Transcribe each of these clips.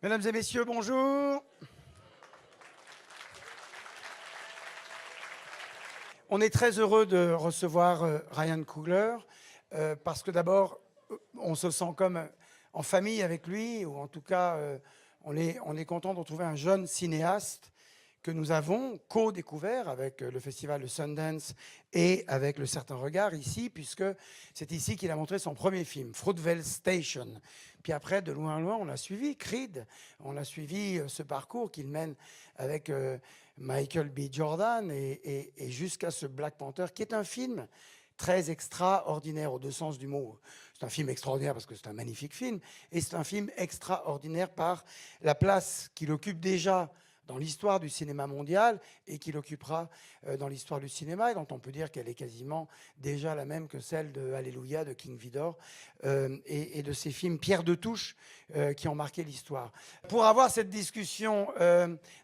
Mesdames et messieurs, bonjour. On est très heureux de recevoir Ryan Coogler parce que d'abord, on se sent comme en famille avec lui, ou en tout cas, on est content de retrouver un jeune cinéaste que nous avons co-découvert avec le festival de Sundance et avec Le Certain Regard ici, puisque c'est ici qu'il a montré son premier film, Fruitvale Station. Puis après, de loin en loin, on a suivi Creed, on a suivi ce parcours qu'il mène avec Michael B. Jordan et jusqu'à ce Black Panther, qui est un film très extraordinaire aux deux sens du mot. C'est un film extraordinaire parce que c'est un magnifique film, et c'est un film extraordinaire par la place qu'il occupe déjà dans l'histoire du cinéma mondial et qu'il occupera dans l'histoire du cinéma, et dont on peut dire qu'elle est quasiment déjà la même que celle de Alléluia de King Vidor et de ces films Pierre de Touche qui ont marqué l'histoire. Pour avoir cette discussion,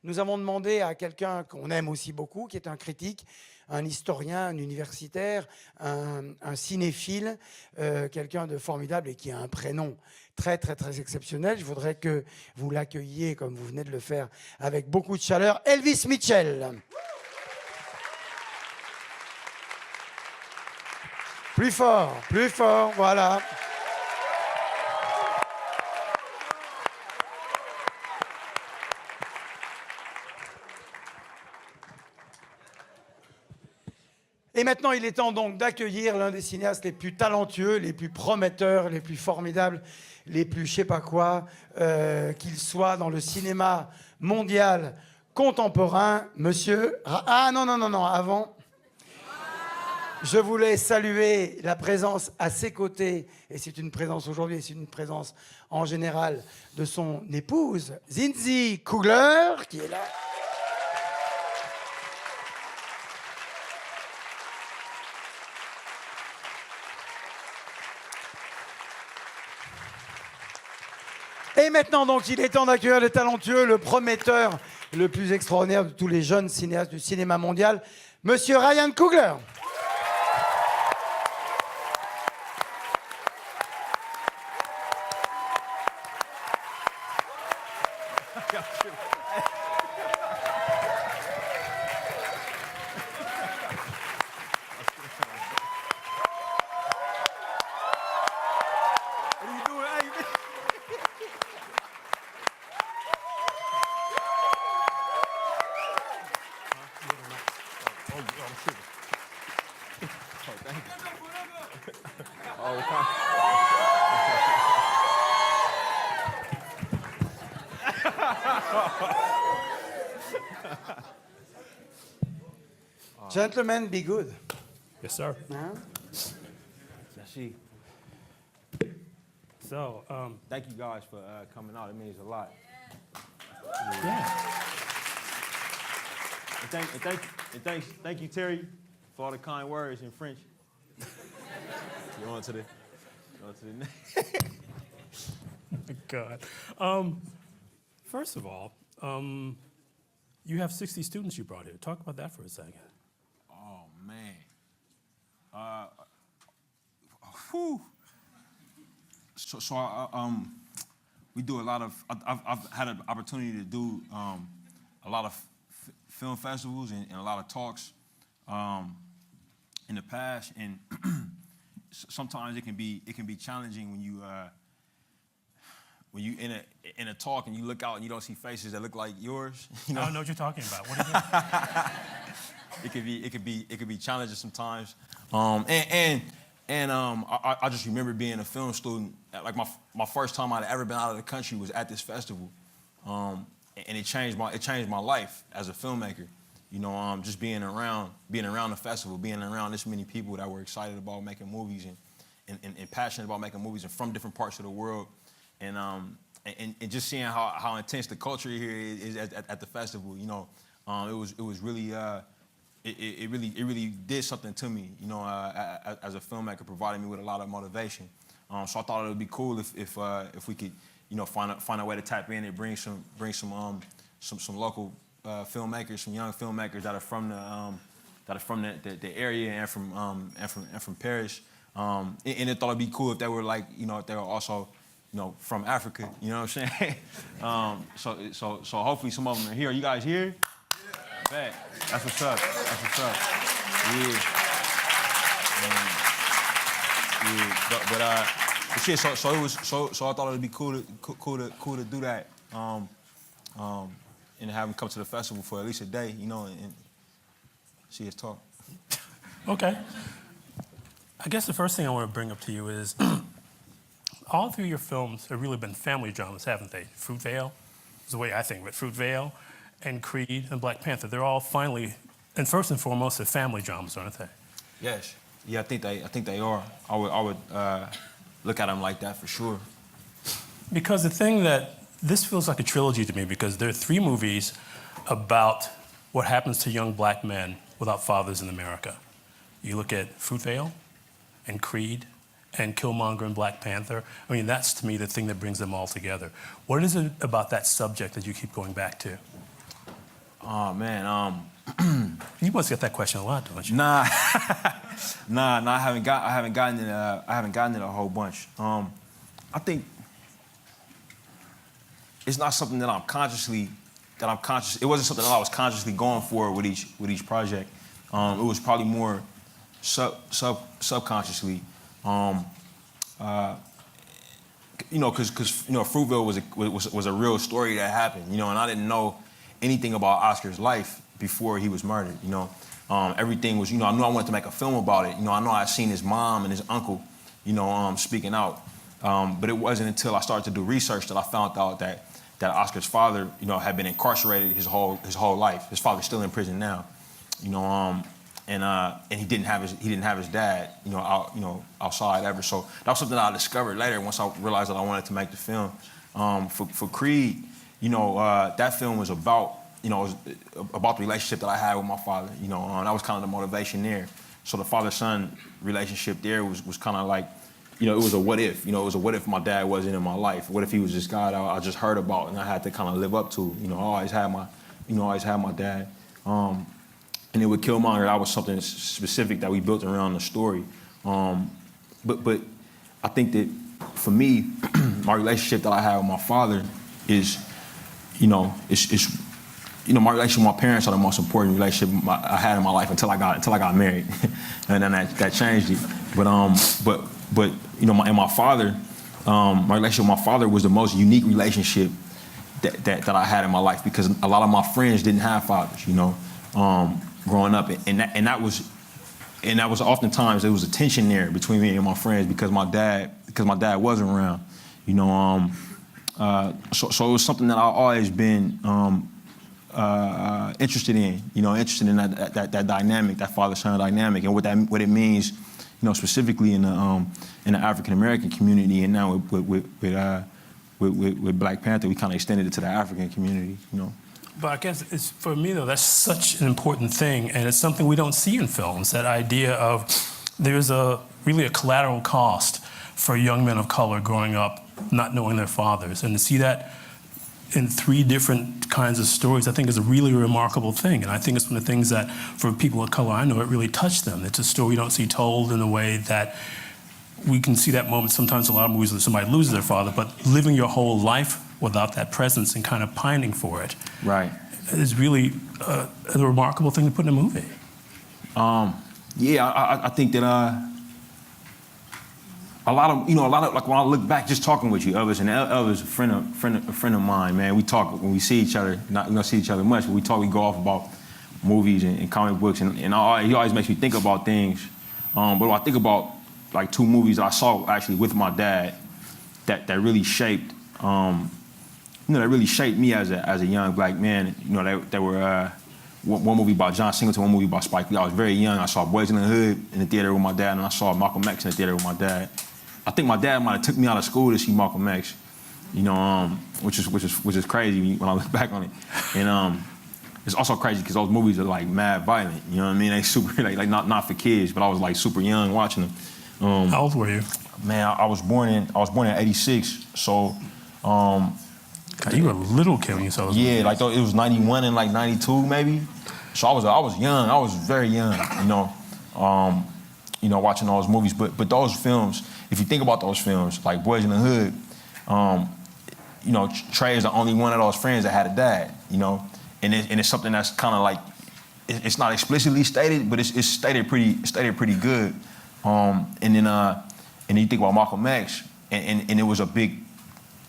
nous avons demandé à quelqu'un qu'on aime aussi beaucoup, qui est un critique, un historien, un universitaire, un cinéphile, quelqu'un de formidable et qui a un prénom très, très, très exceptionnel. Je voudrais que vous l'accueilliez, comme vous venez de le faire, avec beaucoup de chaleur. Elvis Mitchell. Plus fort, voilà. Et maintenant, il est temps donc d'accueillir l'un des cinéastes les plus talentueux, les plus prometteurs, les plus formidables, les plus je sais pas quoi, qu'il soit dans le cinéma mondial contemporain, monsieur... Ah non, avant... Je voulais saluer la présence à ses côtés, et c'est une présence aujourd'hui, et c'est une présence en général, de son épouse, Zinzi Coogler, qui est là. Et maintenant, donc, il est temps d'accueillir le talentueux, le prometteur, le plus extraordinaire de tous les jeunes cinéastes du cinéma mondial, monsieur Ryan Coogler. Gentlemen, be good. Yes, sir. Hein? So, Thank you guys for coming out. It means a lot. yeah. And thank you, Terry, for all the kind words in French. You on to the God. First of all, you have 60 students you brought here. Talk about that for a second. Oh man. Whew. We do a lot of. I've had an opportunity to do a lot of film festivals and a lot of talks in the past, and sometimes it can be challenging when you in a talk and you look out and you don't see faces that look like yours. You know? I don't know what you're talking about. What is it? It could be challenging sometimes. I just remember being a film student. Like my first time I'd ever been out of the country was at this festival, and it changed my life as a filmmaker. You know, just being around the festival, being around this many people that were excited about making movies and passionate about making movies and from different parts of the world, and just seeing how intense the culture here is at the festival. You know, it was really. It really did something to me, you know, as a filmmaker, providing me with a lot of motivation. So I thought it would be cool if we could, you know, find a way to tap in and bring some local filmmakers, some young filmmakers that are from the area and from Paris. And I thought it'd be cool if they were like, you know, if they were also, from Africa. You know what I'm saying? So hopefully some of them are here. Are you guys here? Yeah. Bet. That's what's up. That's what's up. Yeah. But yeah. So it was so I thought it'd be cool to do that. And have them come to the festival for at least a day, and see us talk. Okay. I guess the first thing I want to bring up to you is all three of your films have really been family dramas, haven't they? Fruitvale is the way I think of it. Fruitvale and Creed and Black Panther. They're all finally, and first and foremost, they're family dramas, aren't they? Yes. Yeah, I think they are. I would look at them like that for sure. Because the thing that this feels like a trilogy to me, because there are three movies about what happens to young black men without fathers in America. You look at Fruitvale and Creed and Killmonger and Black Panther. I mean, that's to me the thing that brings them all together. What is it about that subject that you keep going back to? Oh man, You must get that question a lot, don't you? Nah, I haven't gotten it a whole bunch. I think it's not something that I'm consciously. It wasn't something that I was consciously going for with each project. It was probably more subconsciously. Because Fruitvale was a real story that happened. And I didn't know anything about Oscar's life before he was murdered. Everything was. I knew I wanted to make a film about it. I know I'd seen his mom and his uncle, speaking out. But it wasn't until I started to do research that I found out that Oscar's father, had been incarcerated his whole life. His father's still in prison now, and he didn't have his dad, outside ever. So that was something that I discovered later once I realized that I wanted to make the film. For Creed, that film was about, about the relationship that I had with my father. That was kind of the motivation there. So the father-son relationship there was kind of like. It was a what if. It was a what if my dad wasn't in my life. What if he was this guy that I just heard about and I had to kind of live up to. I always had my dad. And then with Killmonger, that was something specific that we built around the story. But I think that for me, my relationship that I have with my father is, my relationship with my parents are the most important relationship I had in my life until I got married, and then that changed it. But my father, my relationship with my father was the most unique relationship that I had in my life because a lot of my friends didn't have fathers, growing up, and that was oftentimes there was a tension there between me and my friends because my dad wasn't around, so it was something that I've always been interested in, interested in that dynamic, that father-son dynamic, and what it means. Specifically in the African American community, and now with Black Panther, we kind of extended it to the African community. But I guess for me though, that's such an important thing, and it's something we don't see in films. That idea of there's really a collateral cost for young men of color growing up not knowing their fathers, and to see that in three different kinds of stories, I think is a really remarkable thing. And I think it's one of the things that, for people of color I know, it really touched them. It's a story you don't see told in a way that we can see that moment sometimes in a lot of movies where somebody loses their father, but living your whole life without that presence and kind of pining for it. Right. Is really a remarkable thing to put in a movie. Yeah, I think that a lot of like when I look back, just talking with you, Elvis, and Elvis, a friend of mine, man. We talk when we see each other. We don't see each other much, but we talk. We go off about movies and comic books, and he always makes me think about things. But when I think about like two movies that I saw actually with my dad, that really shaped, that really shaped me as a young black man. They were one movie by John Singleton, one movie by Spike Lee. I was very young. I saw Boys in the Hood in the theater with my dad, and I saw Malcolm X in the theater with my dad. I think my dad might have took me out of school to see Malcolm X, which is crazy when I look back on it. And it's also crazy because those movies are like mad violent. You know what I mean? They super like not for kids, but I was like super young watching them. How old were you? Man, I was born in '86, so. God, you were a little kid when you saw those movies. Like it was '91 and like '92 maybe. So I was young. I was very young. Watching those movies. But those films, if you think about those films, like Boys in the Hood, you know, Trey is the only one of those friends that had a dad, you know, and it's something that's kind of like, it's not explicitly stated, but it's stated pretty good. And then you think about Malcolm X, and it was a big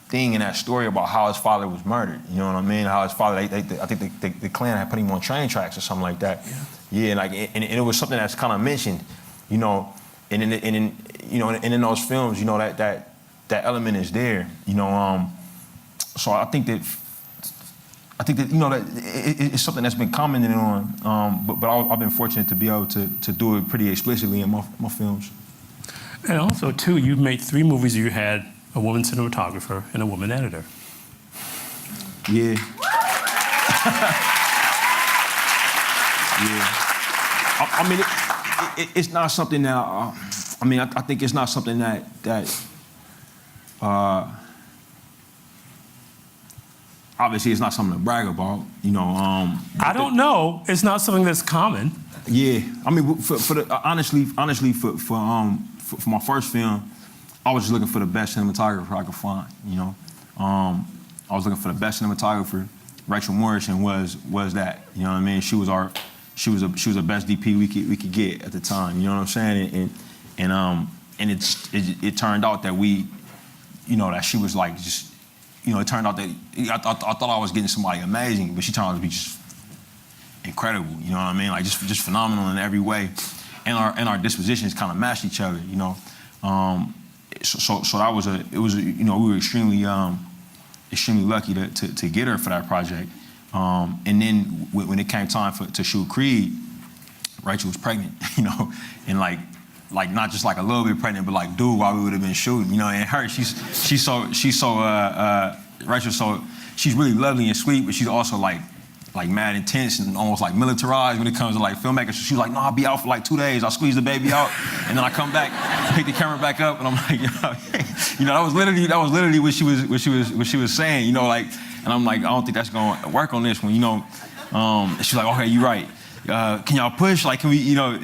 thing in that story about how his father was murdered. You know what I mean? How his father, I think the Klan had put him on train tracks or something like that. Yeah, and it was something that's kind of mentioned, you know, and in those films, you know, that element is there, you know. So I think that you know that it's something that's been commented on, but I've been fortunate to be able to do it pretty explicitly in my films. And also, too, you've made 3 movies where you had a woman cinematographer and a woman editor. Yeah. Yeah. I mean, it's not something that. I mean, I think it's not something that. Obviously, it's not something to brag about, you know. I don't know. It's not something that's common. Yeah, I mean, honestly, for my first film, I was just looking for the best cinematographer I could find. You know, I was looking for the best cinematographer. Rachel Morrison was that. You know what I mean? She was the best DP we could get at the time. You know what I'm saying? And it turned out that that she was like just. You know, it turned out that I thought I was getting somebody amazing, but she turned out to be just incredible. You know what I mean? Like just phenomenal in every way, and our dispositions kind of matched each other. You know, so that was you know, we were extremely lucky to get her for that project. And then when it came time to shoot Creed, Rachel was pregnant. You know, and like not just like a little bit pregnant, but like dude, while we would have been shooting, you know. And her, Rachel's so she's really lovely and sweet, but she's also like mad intense and almost like militarized when it comes to like filmmakers. So she was like, no, I'll be out for like 2 days. I'll squeeze the baby out, and then I come back, pick the camera back up, and I'm like, you know, that was literally what she was saying, you know, like, and I'm like, I don't think that's gonna work on this one, you know. She's like, okay, you're right. Can y'all push? Like, can we, you know?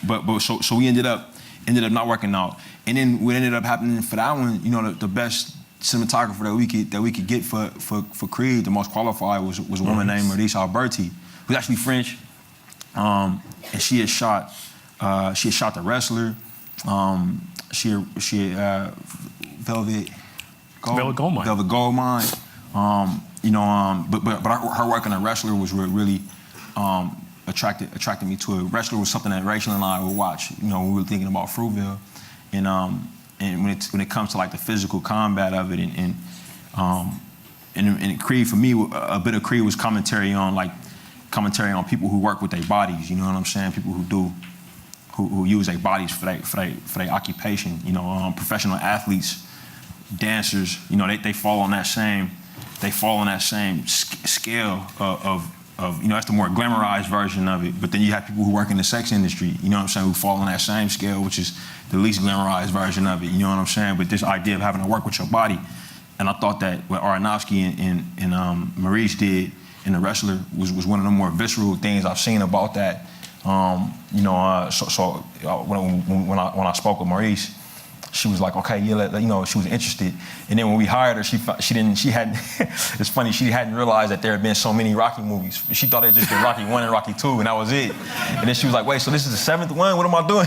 But so we ended up not working out. And then what ended up happening for that one, you know, the best cinematographer that we could get for Creed, the most qualified was a woman named Maurice Alberti, who's actually French, and she had shot The Wrestler, she had Velvet Goldmine, you know, but her work on The Wrestler was really attracted me to it. Wrestler was something that Rachel and I would watch, you know, when we were thinking about Fruitville, and when it comes to like the physical combat of it, and Creed, for me, a bit of Creed was commentary on people who work with their bodies. You know what I'm saying? People who use their bodies for their occupation. You know, professional athletes, dancers. You know, they fall on that same scale of you know, that's the more glamorized version of it. But then you have people who work in the sex industry, you know what I'm saying, who fall on that same scale, which is the least glamorized version of it, you know what I'm saying? But this idea of having to work with your body. And I thought that what Aronofsky and Maurice did in The Wrestler was one of the more visceral things I've seen about that. You know, when I spoke with Maurice, she was like, okay, yeah, you know, she was interested. And then when we hired her, she hadn't, it's funny, she hadn't realized that there had been so many Rocky movies. She thought it had just been Rocky 1 and Rocky 2, and that was it. And then she was like, wait, so this is the 7th one? What am I doing?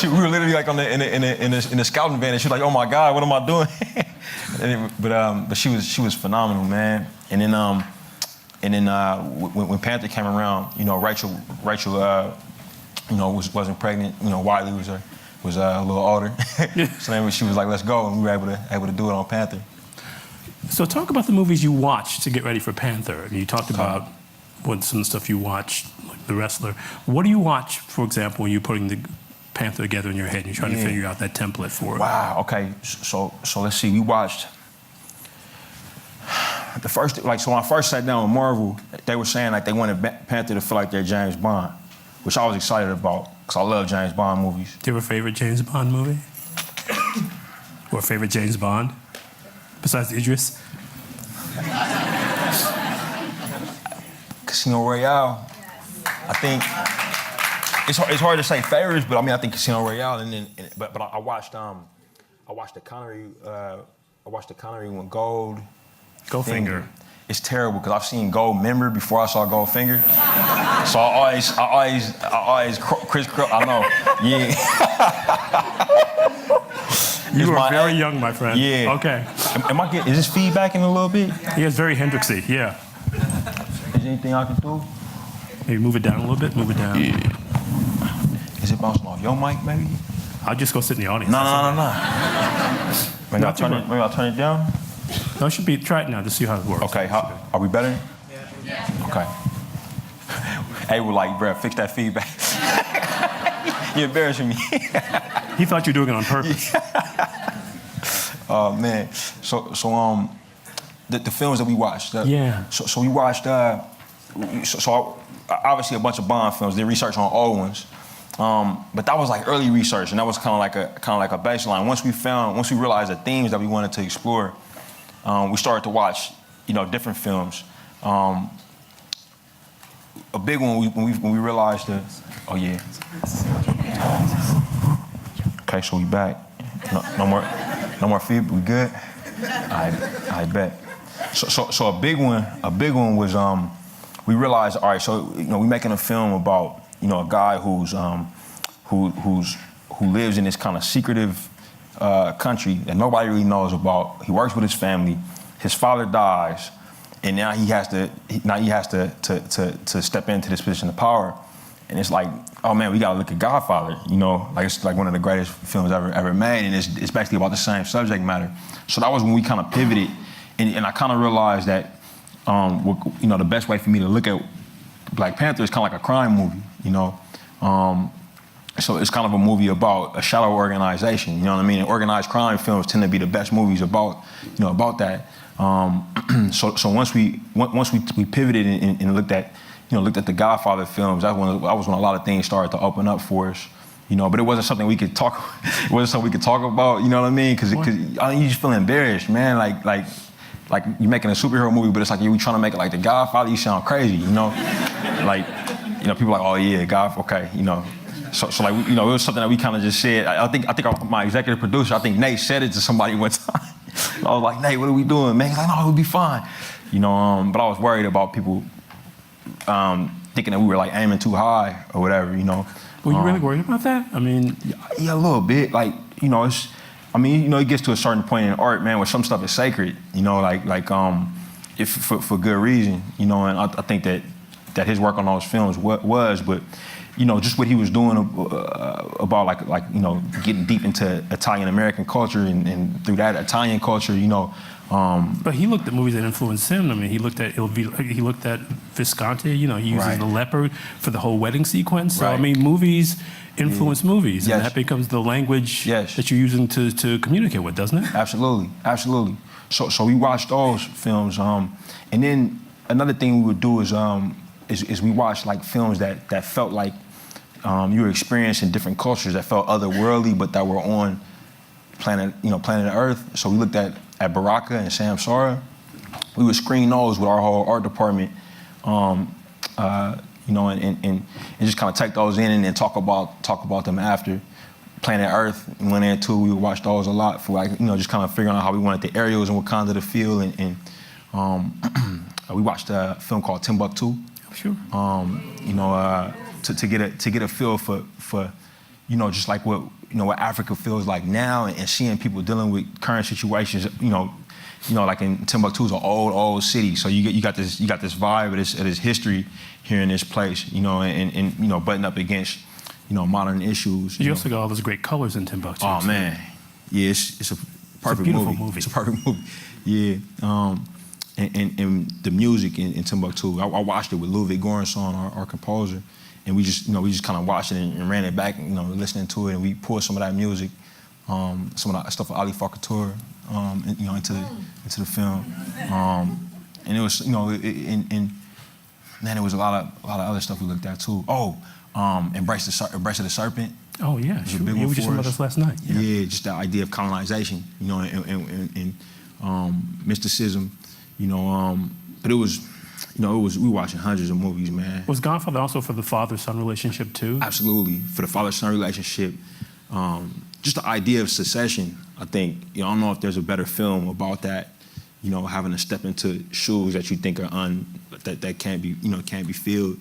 We were literally like in the scouting van, and she was like, oh my God, what am I doing? But she was phenomenal, man. And then when Panther came around, you know, Rachel, you know, wasn't pregnant. You know, Wiley was a little older. So then she was like, let's go, and we were able to do it on Panther. So talk about the movies you watched to get ready for Panther. I mean, you talked about some of the stuff you watched, like The Wrestler. What do you watch, for example, when you're putting the Panther together in your head and you're trying to figure out that template for it? Wow, okay, so let's see, we watched the first, like, so when I first sat down with Marvel, they were saying like they wanted Panther to feel like they're James Bond, which I was excited about, because I love James Bond movies. Do you have a favorite James Bond movie? Or a favorite James Bond? Besides Idris? Casino Royale. I think it's hard to say favorites, but I mean I think Casino Royale, but I watched the Connery I watched the Connery one, Goldfinger. Goldfinger. It's terrible because I've seen Goldmember before I saw Goldfinger. So I always crisscross. I know, yeah. You It's are very ad- young, my friend. Yeah. Okay. Am I getting? Is this feedback in a little bit? He is very Hendrixy. Yeah. Is there anything I can do? Maybe move it down a little bit. Move it down. Is it bouncing off your mic, maybe? I'll just go sit in the audience. No. Maybe Not too much. I'll turn it down. No, it should be. Try it now to see how it works. Okay, are we better? Yeah. Okay. Hey, we're like, bruh, fix that feedback. You're embarrassing me. He thought you were doing it on purpose. Oh man. So the films that we watched. Yeah. So we watched. Obviously a bunch of Bond films. Did research on old ones. But that was like early research, and that was kind of like a baseline. Once we realized the themes that we wanted to explore, we started to watch, different films. A big one when we realized that. Oh yeah. Okay, so we back. No more feedback. We good? I bet. So a big one was we realized, all right, so we're making a film about a guy who lives in this kind of secretive country that nobody really knows about. He works with his family. His father dies, and now he has to step into this position of power. And it's like, oh man, we gotta look at Godfather. Like it's like one of the greatest films ever made, and it's basically about the same subject matter. So that was when we kind of pivoted, and I kind of realized that the best way for me to look at Black Panther is kind of like a crime movie. So it's kind of a movie about a shadow organization, you know what I mean? And organized crime films tend to be the best movies about that. So once we pivoted and looked at the Godfather films, that was when a lot of things started to open up for us. But it wasn't something we could talk. It wasn't something we could talk about. You know what I mean? Because you just feel embarrassed, man. Like you're making a superhero movie, but it's like you're trying to make it like the Godfather. You sound crazy, people are like, oh yeah, God, okay, So like, it was something that we kind of just said. I think my executive producer, I think Nate said it to somebody one time. I was like, Nate, what are we doing, man? He's like, no, it'll be fine. But I was worried about people thinking that we were like aiming too high or whatever, Were you really worried about that? I mean, yeah, a little bit. Like, it gets to a certain point in art, man, where some stuff is sacred, if for good reason, and I think that his work on those films was, but just what he was doing about getting deep into Italian American culture and through that Italian culture, but he looked at movies that influenced him. I mean, he looked at Visconti. He uses Right. the leopard for the whole wedding sequence. So I Right. mean, movies influence movies, Yes. and that becomes the language Yes. that you're using to communicate with, doesn't it? Absolutely. So we watched those films, and then another thing we would do is we watched like films that felt like you were experiencing different cultures that felt otherworldly, but that were on planet Earth. So we looked at Baraka and Samsara. We would screen those with our whole art department, and just kind of take those in and then talk about them after. Planet Earth went in too. We would watch those a lot for just kind of figuring out how we wanted the aerials and Wakanda to feel. And we watched a film called Timbuktu. Sure. To get a feel for just like what Africa feels like now, and seeing people dealing with current situations, like in Timbuktu is an old city, so you got this vibe of this history here in this place, and butting up against modern issues. You also got all those great colors in Timbuktu. Oh man, yeah, it's a perfect beautiful movie. movie. It's a perfect movie. Yeah. And the music in Timbuktu, I watched it with Ludwig Göransson, our composer, and we just kind of watched it and ran it back, listening to it, and we pulled some of that music, some of that stuff with Ali Farkatur, into the film, and it was, and man, there was a lot of other stuff we looked at too. Oh, Embrace of the Serpent. Oh yeah, sure. Big Yeah, one we just for talked about us. this last night. Yeah, just the idea of colonization, and mysticism, but it was, we were watching hundreds of movies, man. Was Godfather also for the father-son relationship too? Absolutely, for the father-son relationship, just the idea of secession. I think, I don't know if there's a better film about that. Having to step into shoes that you think are that can't be, can't be filled.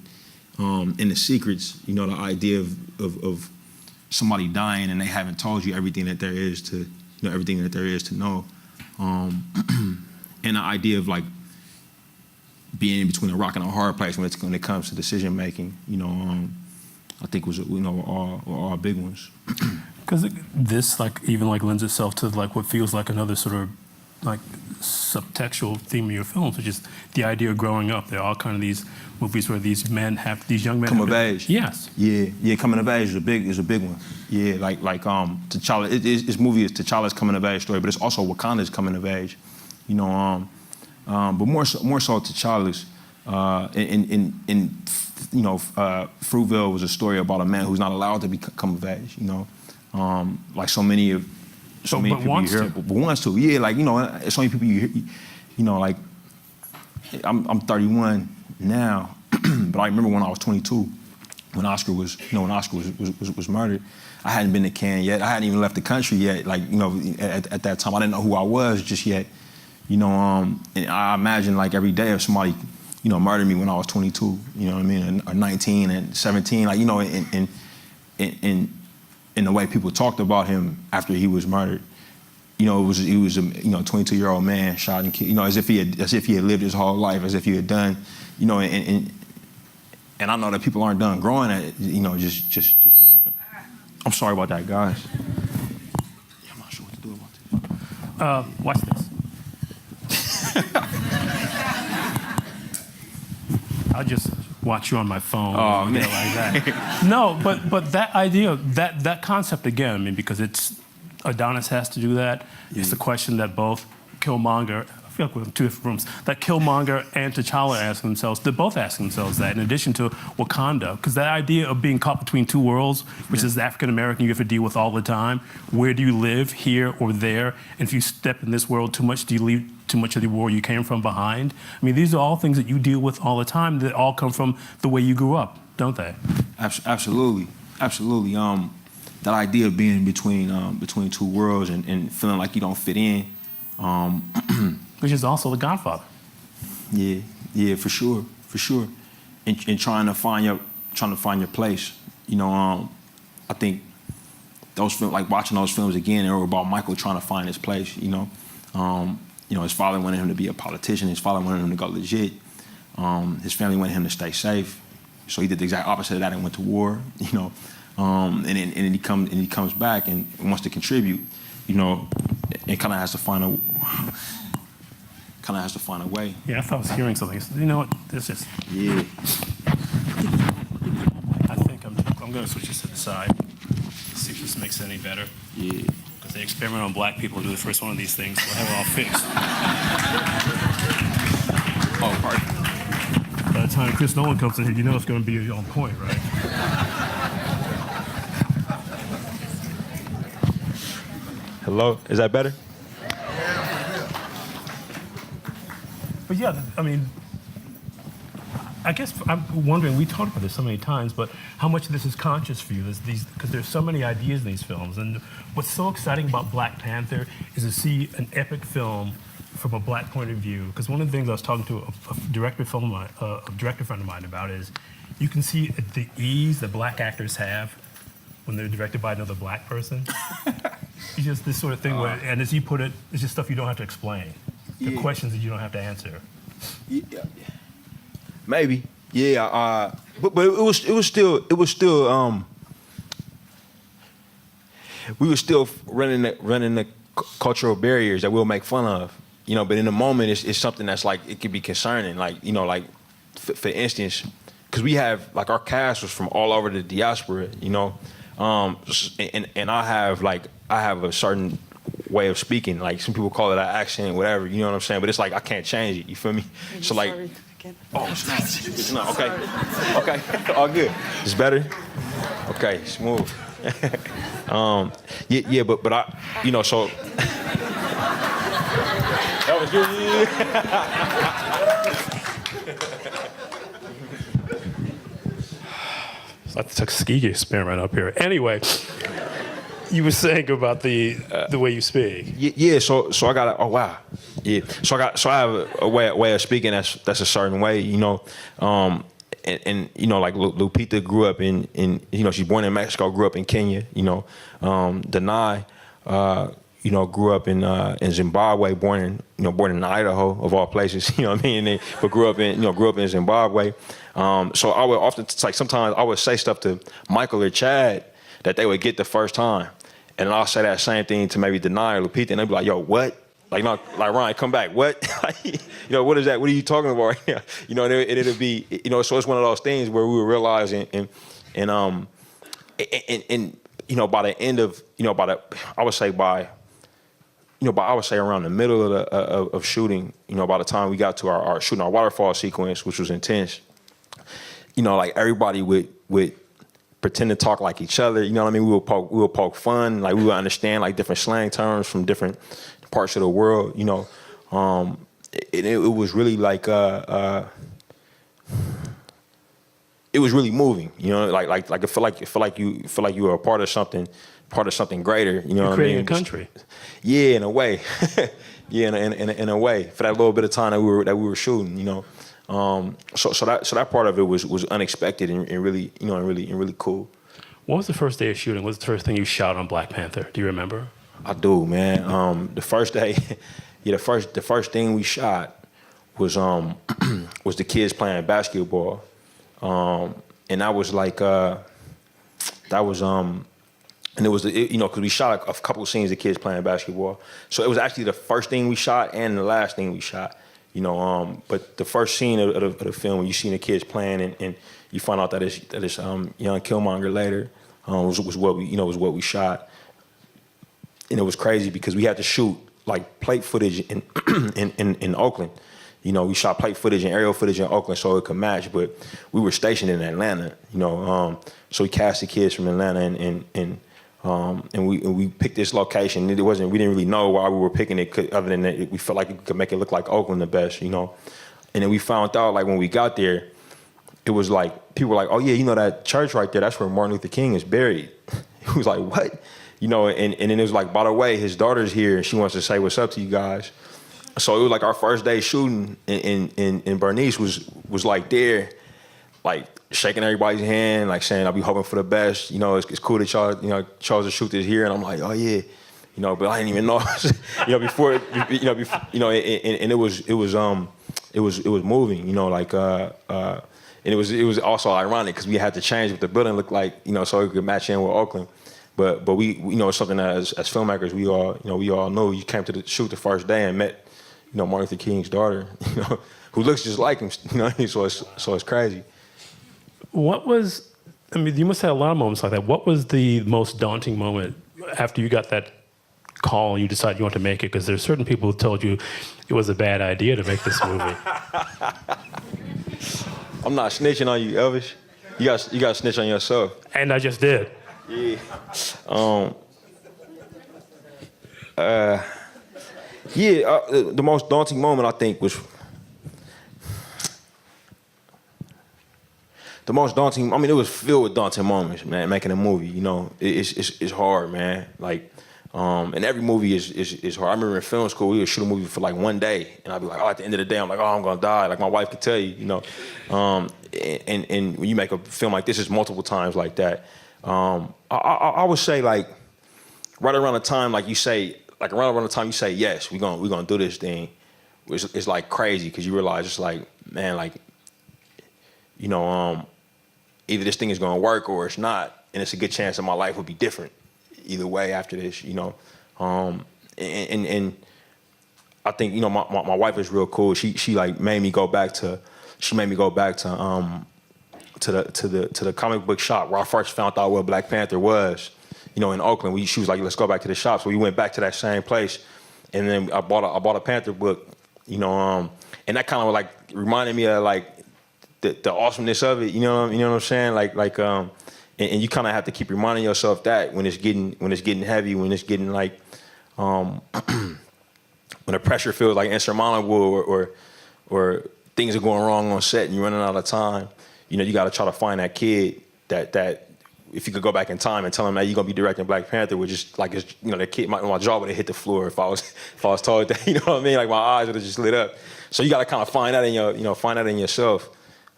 And the secrets, the idea of somebody dying and they haven't told you everything that there is to, everything that there is to know. And the idea of like being in between a rock and a hard place when it comes to decision making, I think were all big ones. Because this even lends itself to like what feels like another sort of like subtextual theme of your films, which is the idea of growing up. There are all kind of these movies where these young men come of age. Yes. Yeah, coming of age is a big one. Yeah, like T'Challa. This movie is T'Challa's coming of age story, but it's also Wakanda's coming of age. But more so T'Challa's. Fruitvale was a story about a man who's not allowed to come of age. Like so many people you hear, but wants to. Yeah, like so many people you hear. Like I'm 31 now, but I remember when I was 22, when Oscar was murdered. I hadn't been to Cannes yet. I hadn't even left the country yet. Like at that time, I didn't know who I was just yet. And I imagine like every day if somebody murdered me when I was 22. You know what I mean? Or 19 and 17. Like in the way people talked about him after he was murdered. He was a 22-year-old man shot and killed. As if he had lived his whole life, as if he had done. And I know that people aren't done growing at it. Just yet. I'm sorry about that, guys. Yeah, I'm not sure what to do about this. Watch this. I'll just watch you on my phone. Oh, man. Like that. No, but that idea, that concept again, I mean, because Adonis has to do that. Yeah. It's the question that both Killmonger, I feel like we're in two different rooms, that Killmonger and T'Challa ask themselves, they're both asking themselves that, in addition to Wakanda, because that idea of being caught between two worlds, which is the African-American you have to deal with all the time, where do you live, here or there? And if you step in this world too much, do you leave too much of the world you came from behind? I mean, these are all things that you deal with all the time that all come from the way you grew up, don't they? Absolutely. That idea of being between two worlds and feeling like you don't fit in. Which is also The Godfather. Yeah, for sure. And trying to find your place. I think those films, like watching those films again, they were about Michael trying to find his place. His father wanted him to be a politician. His father wanted him to go legit. His family wanted him to stay safe. So he did the exact opposite of that and went to war. And then he comes back and wants to contribute. And kind of has to find a way. Yeah, I thought I was hearing something. You know what? This is. Yeah. I think I'm going to switch this to the side. See if this makes it any better. Yeah. Because they experiment on black people and do the first one of these things. We'll have it all fixed. Oh, pardon. By the time Chris Nolan comes in here, you know it's going to be on point, right? Hello? Is that better? But yeah, I mean, I guess I'm wondering, we talked about this so many times, but how much of this is conscious for you? Because there's so many ideas in these films. And what's so exciting about Black Panther is to see an epic film from a black point of view. Because one of the things I was talking to a director friend of mine about is you can see the ease that black actors have when they're directed by another black person. It's just this sort of thing where, and as you put it, it's just stuff you don't have to explain. The questions that you don't have to answer. Yeah. Maybe. Yeah. But it was still we were still running the cultural barriers that we'll make fun of. But in the moment it's something that's like it could be concerning. Like, like for instance, because we have like our cast was from all over the diaspora, and I have a certain way of speaking. Like some people call it an accent, whatever. You know what I'm saying? But it's like I can't change it. You feel me? So like, oh, it's not okay. Okay, all good. It's better. Okay, smooth. Yeah, but I, so that was good. It's like the Tuskegee experiment up here. Anyway. You were saying about the way you speak. Yeah, so I got oh wow, yeah. So I have a way of speaking that's a certain way, you know, and you know, like Lupita grew up in you know, she's born in Mexico, grew up in Kenya, you know, Danai, you know, grew up in Zimbabwe, born in Idaho of all places, you know what I mean, but grew up in Zimbabwe. So I would often, like sometimes I would say stuff to Michael or Chad that they would get the first time. And then I'll say that same thing to maybe Denai or Lupita, and they'd be like, yo, what? Like, no, like, Ryan, come back, what? You know, what is that? What are you talking about right now? You know, and it'll be, you know, so it's one of those things where we were realizing, and you know, by the end of, you know, I would say around the middle of shooting, you know, by the time we got to our shooting our waterfall sequence, which was intense, you know, like everybody would pretend to talk like each other, you know what I mean? We would poke fun, like we would understand like different slang terms from different parts of the world, you know. It was really like it was really moving, you know, like it feel like you were a part of something greater, you know. You're what creating I mean? a country. Yeah, in a way. Yeah, in a way, for that little bit of time that we were shooting, you know. So that part of it was unexpected and really, you know, and really cool. What was the first day of shooting? What was the first thing you shot on Black Panther? Do you remember? I do, man. The first day, yeah, the first thing we shot was the kids playing basketball, and that was like and it was, you know, because we shot a couple of scenes of kids playing basketball, so it was actually the first thing we shot and the last thing we shot. You know, but the first scene of the film, when you see the kids playing, and you find out that it's young Killmonger later, was what we shot, and it was crazy because we had to shoot like plate footage in Oakland. You know, we shot plate footage and aerial footage in Oakland so it could match, but we were stationed in Atlanta. You know, so we cast the kids from Atlanta and we picked this location. We didn't really know why we were picking it, other than that we felt like it could make it look like Oakland the best, you know. And then we found out, like, when we got there, it was like, people were like, oh yeah, you know that church right there, that's where Martin Luther King is buried. He was like, what? You know, and then it was like, by the way, his daughter's here and she wants to say what's up to you guys. So it was like our first day shooting, and Bernice was like there, like shaking everybody's hand, like saying, I'll be hoping for the best. You know, it's cool that y'all, you know, chose to shoot this here. And I'm like, oh yeah, you know, but I didn't even know, you know, before, you know, and it was moving, you know, like, and it was also ironic because we had to change what the building looked like, you know, so it could match in with Oakland. But we, you know, it's something that as filmmakers, we all know. You came to the shoot the first day and met, you know, Martin Luther King's daughter, you know, who looks just like him, you know, so it's crazy. What was, I mean, you must have had a lot of moments like that. What was the most daunting moment after you got that call and you decided you want to make it? Because there's certain people who told you it was a bad idea to make this movie. I'm not snitching on you, Elvis. You got to snitch on yourself. And I just did. Yeah. The most daunting moment, I think, was the most daunting. I mean, it was filled with daunting moments, man. Making a movie, you know, it's hard, man. Like, and every movie is hard. I remember in film school, we would shoot a movie for like one day, and I'd be like, oh, at the end of the day, I'm like, oh, I'm gonna die. Like my wife could tell you, you know. And when you make a film like this, it's multiple times like that. I would say, like, right around the time, like you say, like around the time you say yes, we're gonna do this thing, it's like crazy because you realize it's like, man, like, you know, either this thing is gonna work or it's not, and it's a good chance that my life will be different either way after this, you know. And I think, you know, my wife is real cool. She like made me go back to the comic book shop where I first found out what Black Panther was, you know, in Oakland. She was like, let's go back to the shop. So we went back to that same place, and then I bought a Panther book, you know, and that kind of like reminded me of like the awesomeness of it, you know what I'm saying? Like and you kind of have to keep reminding yourself that when it's getting heavy, when it's getting like when the pressure feels like insurmountable, or things are going wrong on set and you're running out of time. You know, you got to try to find that kid that if you could go back in time and tell him that you're gonna be directing Black Panther, would just like, the kid, my jaw would have hit the floor if I was told that. You know what I mean? Like my eyes would have just lit up. So you got to kind of find that in yourself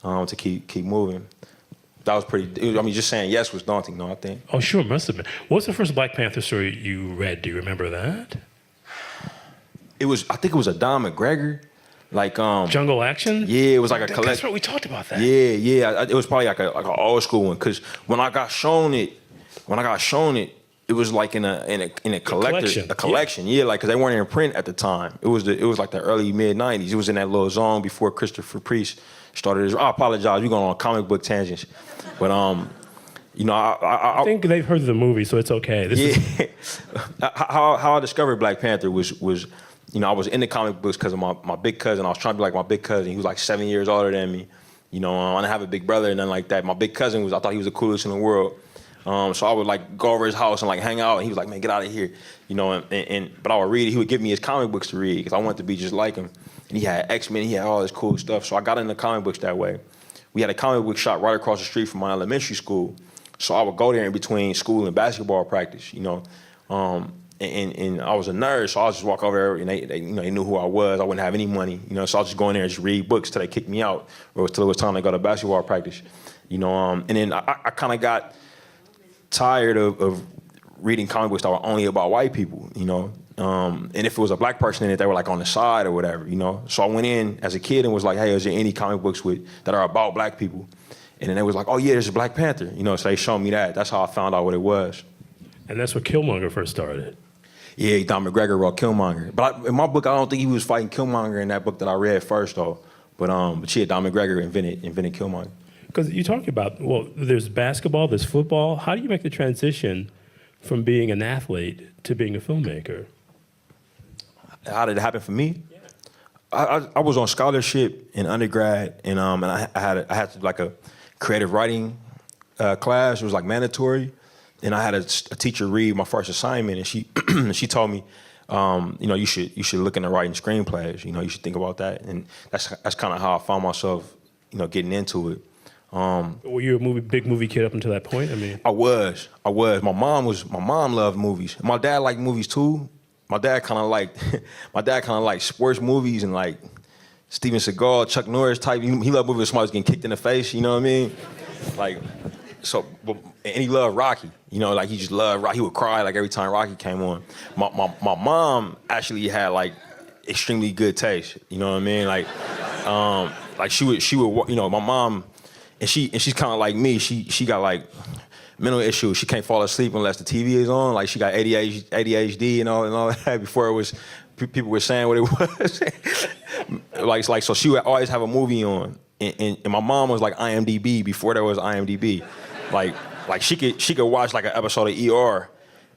to keep moving. That was pretty. I mean, just saying yes was daunting, though, I think. Oh, sure, must have been. What was the first Black Panther story you read? Do you remember that? I think it was a Don McGregor. Like Jungle Action? Yeah, it was like a That's collection. right, we talked about that. Yeah. It was probably like an old school one. Cause when I got shown it, it was like in a collection. Yeah, like cause they weren't in print at the time. It was like the early mid-90s. It was in that little zone before Christopher Priest started his. I apologize, we're going on comic book tangents, but I think they've heard of the movie, so it's okay. How I discovered Black Panther was I was into comic books because of my big cousin. I was trying to be like my big cousin. He was like 7 years older than me. I didn't have a big brother and nothing like that. My big cousin I thought he was the coolest in the world. So I would like go over his house and like hang out, and he was like, "Man, get out of here," but I would read it. He would give me his comic books to read because I wanted to be just like him. And he had X-Men, he had all this cool stuff. So I got into comic books that way. We had a comic book shop right across the street from my elementary school. So I would go there in between school and basketball practice, and I was a nerd, so I would just walk over there, and they knew who I was. I wouldn't have any money, so I was just go in there and just read books till they kicked me out, or till it was time to go to basketball practice, and then I kind of got tired of reading comic books that were only about white people, and if it was a Black person in it, they were like on the side or whatever, So I went in as a kid and was like, "Hey, is there any comic books that are about Black people?" And then they was like, "Oh yeah, there's a Black Panther," So they showed me that. That's how I found out what it was. And that's where Killmonger first started. Yeah, Don McGregor wrote Killmonger. But in my book, I don't think he was fighting Killmonger in that book that I read first, though. But yeah, Don McGregor invented Killmonger. Because you talk about, there's basketball, there's football. How do you make the transition from being an athlete to being a filmmaker? How did it happen for me? I was on scholarship in undergrad, and I had like a creative writing class. It was like mandatory. And I had a teacher read my first assignment, and she told me, you should look into writing screenplays. You should think about that. And that's kind of how I found myself, getting into it. Were you a big movie kid up until that point? I mean, I was. My mom loved movies. My dad liked movies too. My dad kind of liked sports movies and like Steven Seagal, Chuck Norris type. He loved movies where somebody was getting kicked in the face. You know what I mean? And he loved Rocky. He just loved Rocky. He would cry like every time Rocky came on. My mom actually had like extremely good taste. You know what I mean? Like she would my mom, and she's kind of like me. She got like mental issues. She can't fall asleep unless the TV is on. Like she got ADHD and all that. Before it was, people were saying what it was. So she would always have a movie on. And my mom was like IMDb before there was IMDb. Like she could watch like an episode of ER,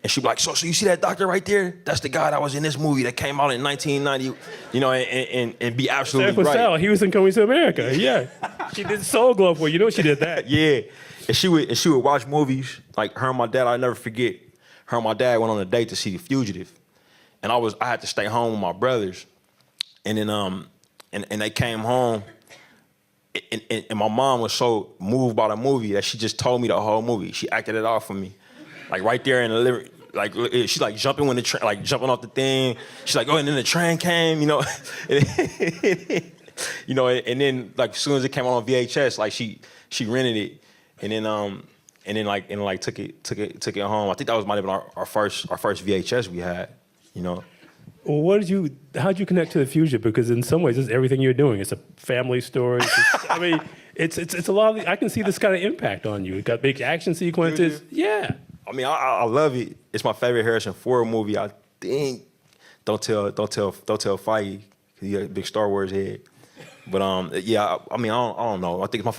and she'd be like, so you see that doctor right there? That's the guy that was in this movie that came out in 1990, and be absolutely right. Sal, he was in Coming to America. Yeah, she did Soul Glove for you. She did that. Yeah, and she would watch movies. Like her and my dad, I'll never forget. Her and my dad went on a date to see The Fugitive, and I had to stay home with my brothers, and then and they came home. And my mom was so moved by the movie that she just told me the whole movie. She acted it out for me, like right there in the living. Like she's like jumping when the train, like jumping off the thing. She's like, oh, and then the train came, and then like as soon as it came on VHS, like she rented it, and then took it home. I think that might have been our first VHS we had, Well, how'd you connect to The Fugitive? Because in some ways, it's everything you're doing. It's a family story. It's a lot of, I can see this kind of impact on you. It got big action sequences. Yeah. I mean, I love it. It's my favorite Harrison Ford movie. I think, don't tell Feige, because he's a big Star Wars head. But yeah, I don't know. I think it's my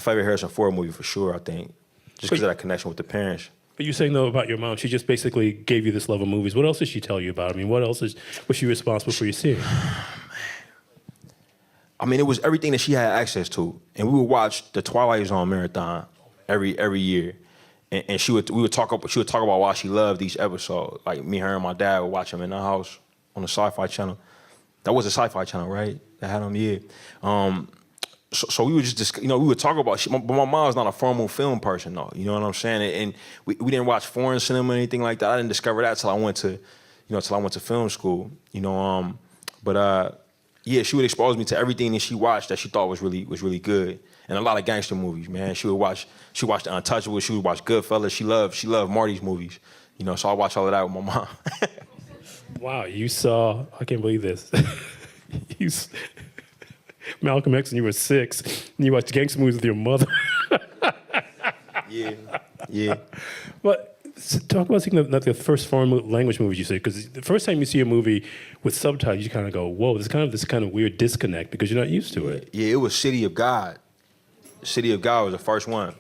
favorite Harrison Ford movie for sure, I think. Just because of that connection with the parents. But you're saying, though, about your mom, she just basically gave you this love of movies. What else did she tell you about? I mean, what else was she responsible for you seeing? I mean, it was everything that she had access to. And we would watch the Twilight Zone marathon every year. And she would talk about why she loved each episode. Like me, her, and my dad would watch them in the house on the Sci-Fi Channel. That was a Sci-Fi Channel, right? That had them, yeah. so we would just, we would talk about shit. But my mom's not a formal film person, though. You know what I'm saying? And we didn't watch foreign cinema or anything like that. I didn't discover that till I went to film school. Yeah, she would expose me to everything that she watched that she thought was really good, and a lot of gangster movies. Man, she watched The Untouchables. She would watch Goodfellas. She loved Marty's movies. So I watched all of that with my mom. Wow, you saw, I can't believe this. Malcolm X when you were 6, and you watched gangster movies with your mother. Yeah. But talk about the first foreign language movies you see, because the first time you see a movie with subtitles, you kind of go, whoa, there's this kind of weird disconnect because you're not used to it. Yeah, it was City of God. City of God was the first one.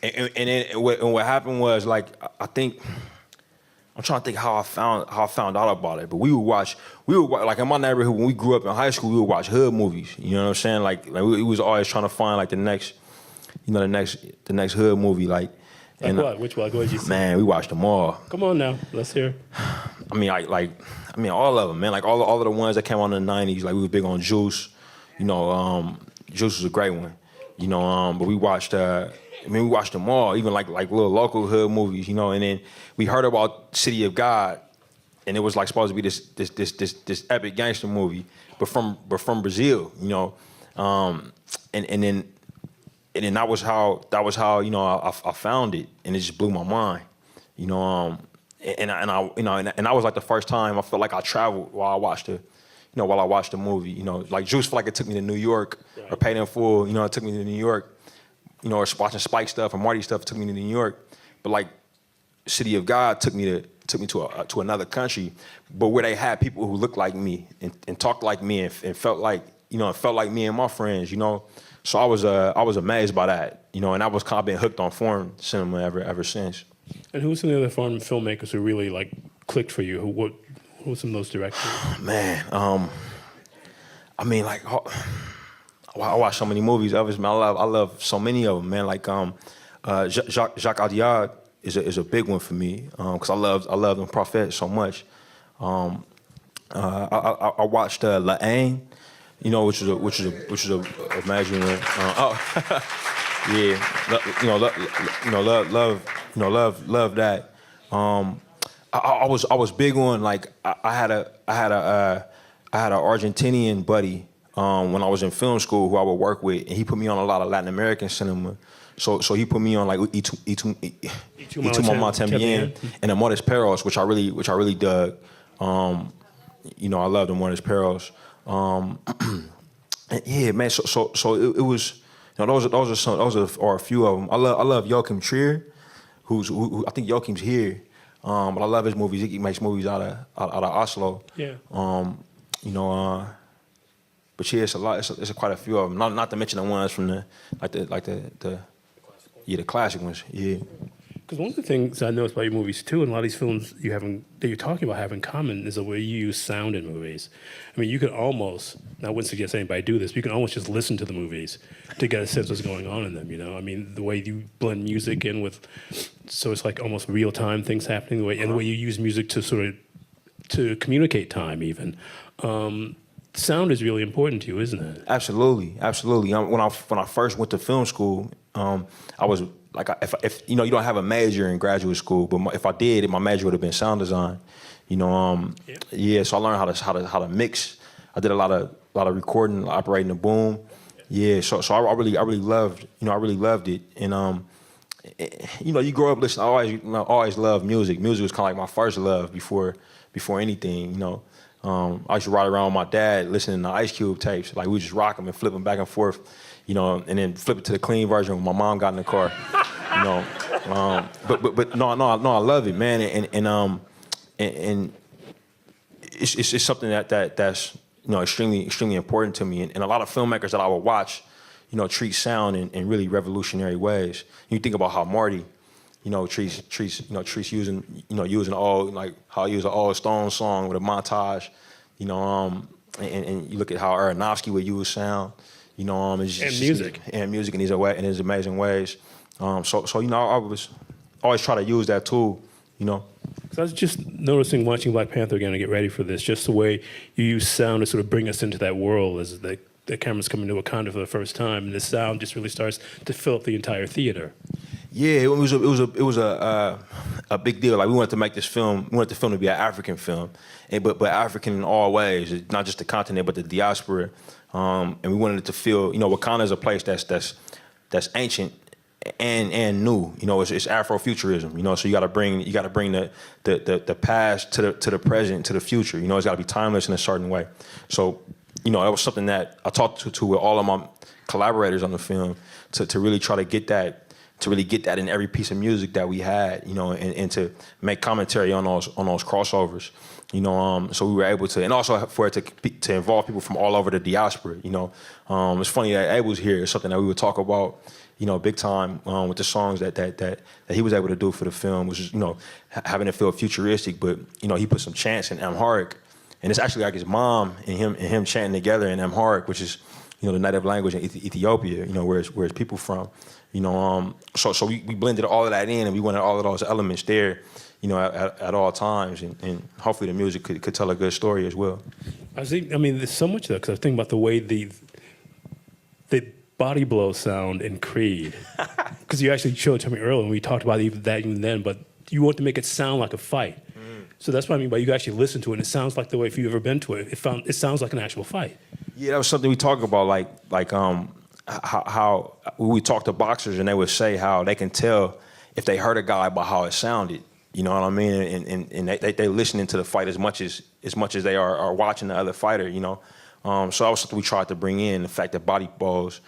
And then what happened was, like, I'm trying to think how I found out about it, but we would watch like in my neighborhood when we grew up in high school, we would watch hood movies. You know what I'm saying? Like we was always trying to find like the next hood movie. Like what? Which one? What did you see? Man, we watched them all. Come on now, let's hear. I mean, all of them, man. Like all of the ones that came out in the '90s. Like we were big on Juice. Juice was a great one. But we watched. We watched them all, even like little local hood movies, and then we heard about City of God, and it was like supposed to be this epic gangster movie, but from Brazil, and then that was how I found it, and it just blew my mind, and that was like the first time I felt like I traveled while I watched the movie, like Juice felt like it took me to New York, or Paid in Full, it took me to New York. Or watching Spike stuff and Marty stuff took me to New York, but like City of God took me to another country, but where they had people who looked like me and talked like me and felt like me and my friends, So I was amazed by that, and I was kind of been hooked on foreign cinema ever since. And who were some of the other foreign filmmakers who really like clicked for you? Who were some of those directors? Man, I watch so many movies of his, man. I love so many of them, man. Like Jacques Audiard is a big one for me because I love them Prophet so much. I watched La Haine, which is a amazing one. Love that. I was big on like I had an Argentinian buddy. When I was in film school, who I would work with, and he put me on a lot of Latin American cinema. So he put me on like Y Tu Mamá También and Amores Perros, which I really dug. I loved Amores Perros. Yeah, man. So it was. Those are a few of them. I love Joachim Trier, who I think Joachim's here, but I love his movies. He makes movies out of Oslo. Yeah. But yeah, it's a lot. It's quite a few of them. Not to mention the ones from the classic ones. Yeah. Because one of the things I noticed about your movies too, and a lot of these films that you're talking about have in common, is the way you use sound in movies. I mean, you could almost, and I wouldn't suggest anybody do this, but you can almost just listen to the movies to get a sense of what's going on in them. I mean, the way you blend music in with, so it's like almost real time things happening. And the way you use music to communicate time even. Sound is really important to you, isn't it? Absolutely. When I first went to film school, I was like, if you don't have a major in graduate school, but if I did, my major would have been sound design. Yeah. So I learned how to mix. I did a lot of recording, operating a boom. Yeah. So I really loved it. And you grow up listening. I always loved music. Music was kind of like my first love before anything. I used to ride around with my dad listening to Ice Cube tapes. Like we just rock them and flip them back and forth, and then flip it to the clean version when my mom got in the car, But no, I love it, man, and it's something that's extremely important to me, and a lot of filmmakers that I would watch, treat sound in really revolutionary ways. You think about how Marty. Treats using all, like how he used an all Stone song with a montage, and you look at how Aronofsky would use sound, music in these amazing ways. So I was always try to use that tool, So I was just noticing watching Black Panther again to get ready for this, just the way you use sound to sort of bring us into that world as the the camera's coming to Wakanda for the first time, and the sound just really starts to fill up the entire theater. Yeah, it was a big deal. Like we wanted to make this film. We wanted the film to be an African film, but African in all ways, not just the continent, but the diaspora. And we wanted it to feel, Wakanda is a place that's ancient and new. It's Afrofuturism. So you got to bring the past to the present to the future. It's got to be timeless in a certain way. So that was something that I talked to with all of my collaborators on the film to really try to get that. To really get that in every piece of music that we had, and to make commentary on those crossovers, so we were able to, and also for it to involve people from all over the diaspora, It's funny that Abel's here. It's something that we would talk about, big time with the songs that he was able to do for the film, which is, having it feel futuristic, but he put some chants in Amharic, and it's actually like his mom and him chanting together in Amharic, which is, the native language in Ethiopia, where his people from. So we blended all of that in, and we wanted all of those elements there, at all times, and hopefully the music could tell a good story as well. There's so much of that, because I was thinking about the way the body blow sound in Creed, because you actually showed it to me earlier, and we talked about even then, but you want to make it sound like a fight. So that's what I mean by you actually listen to it, and it sounds like the way, if you've ever been to it, it sounds like an actual fight. Yeah, that was something we talked about, like how we talk to boxers and they would say how they can tell if they hurt a guy by how it sounded. You know what I mean? And they listening to the fight as much as they are watching the other fighter. So that was something we tried to bring in, the fact that body blows,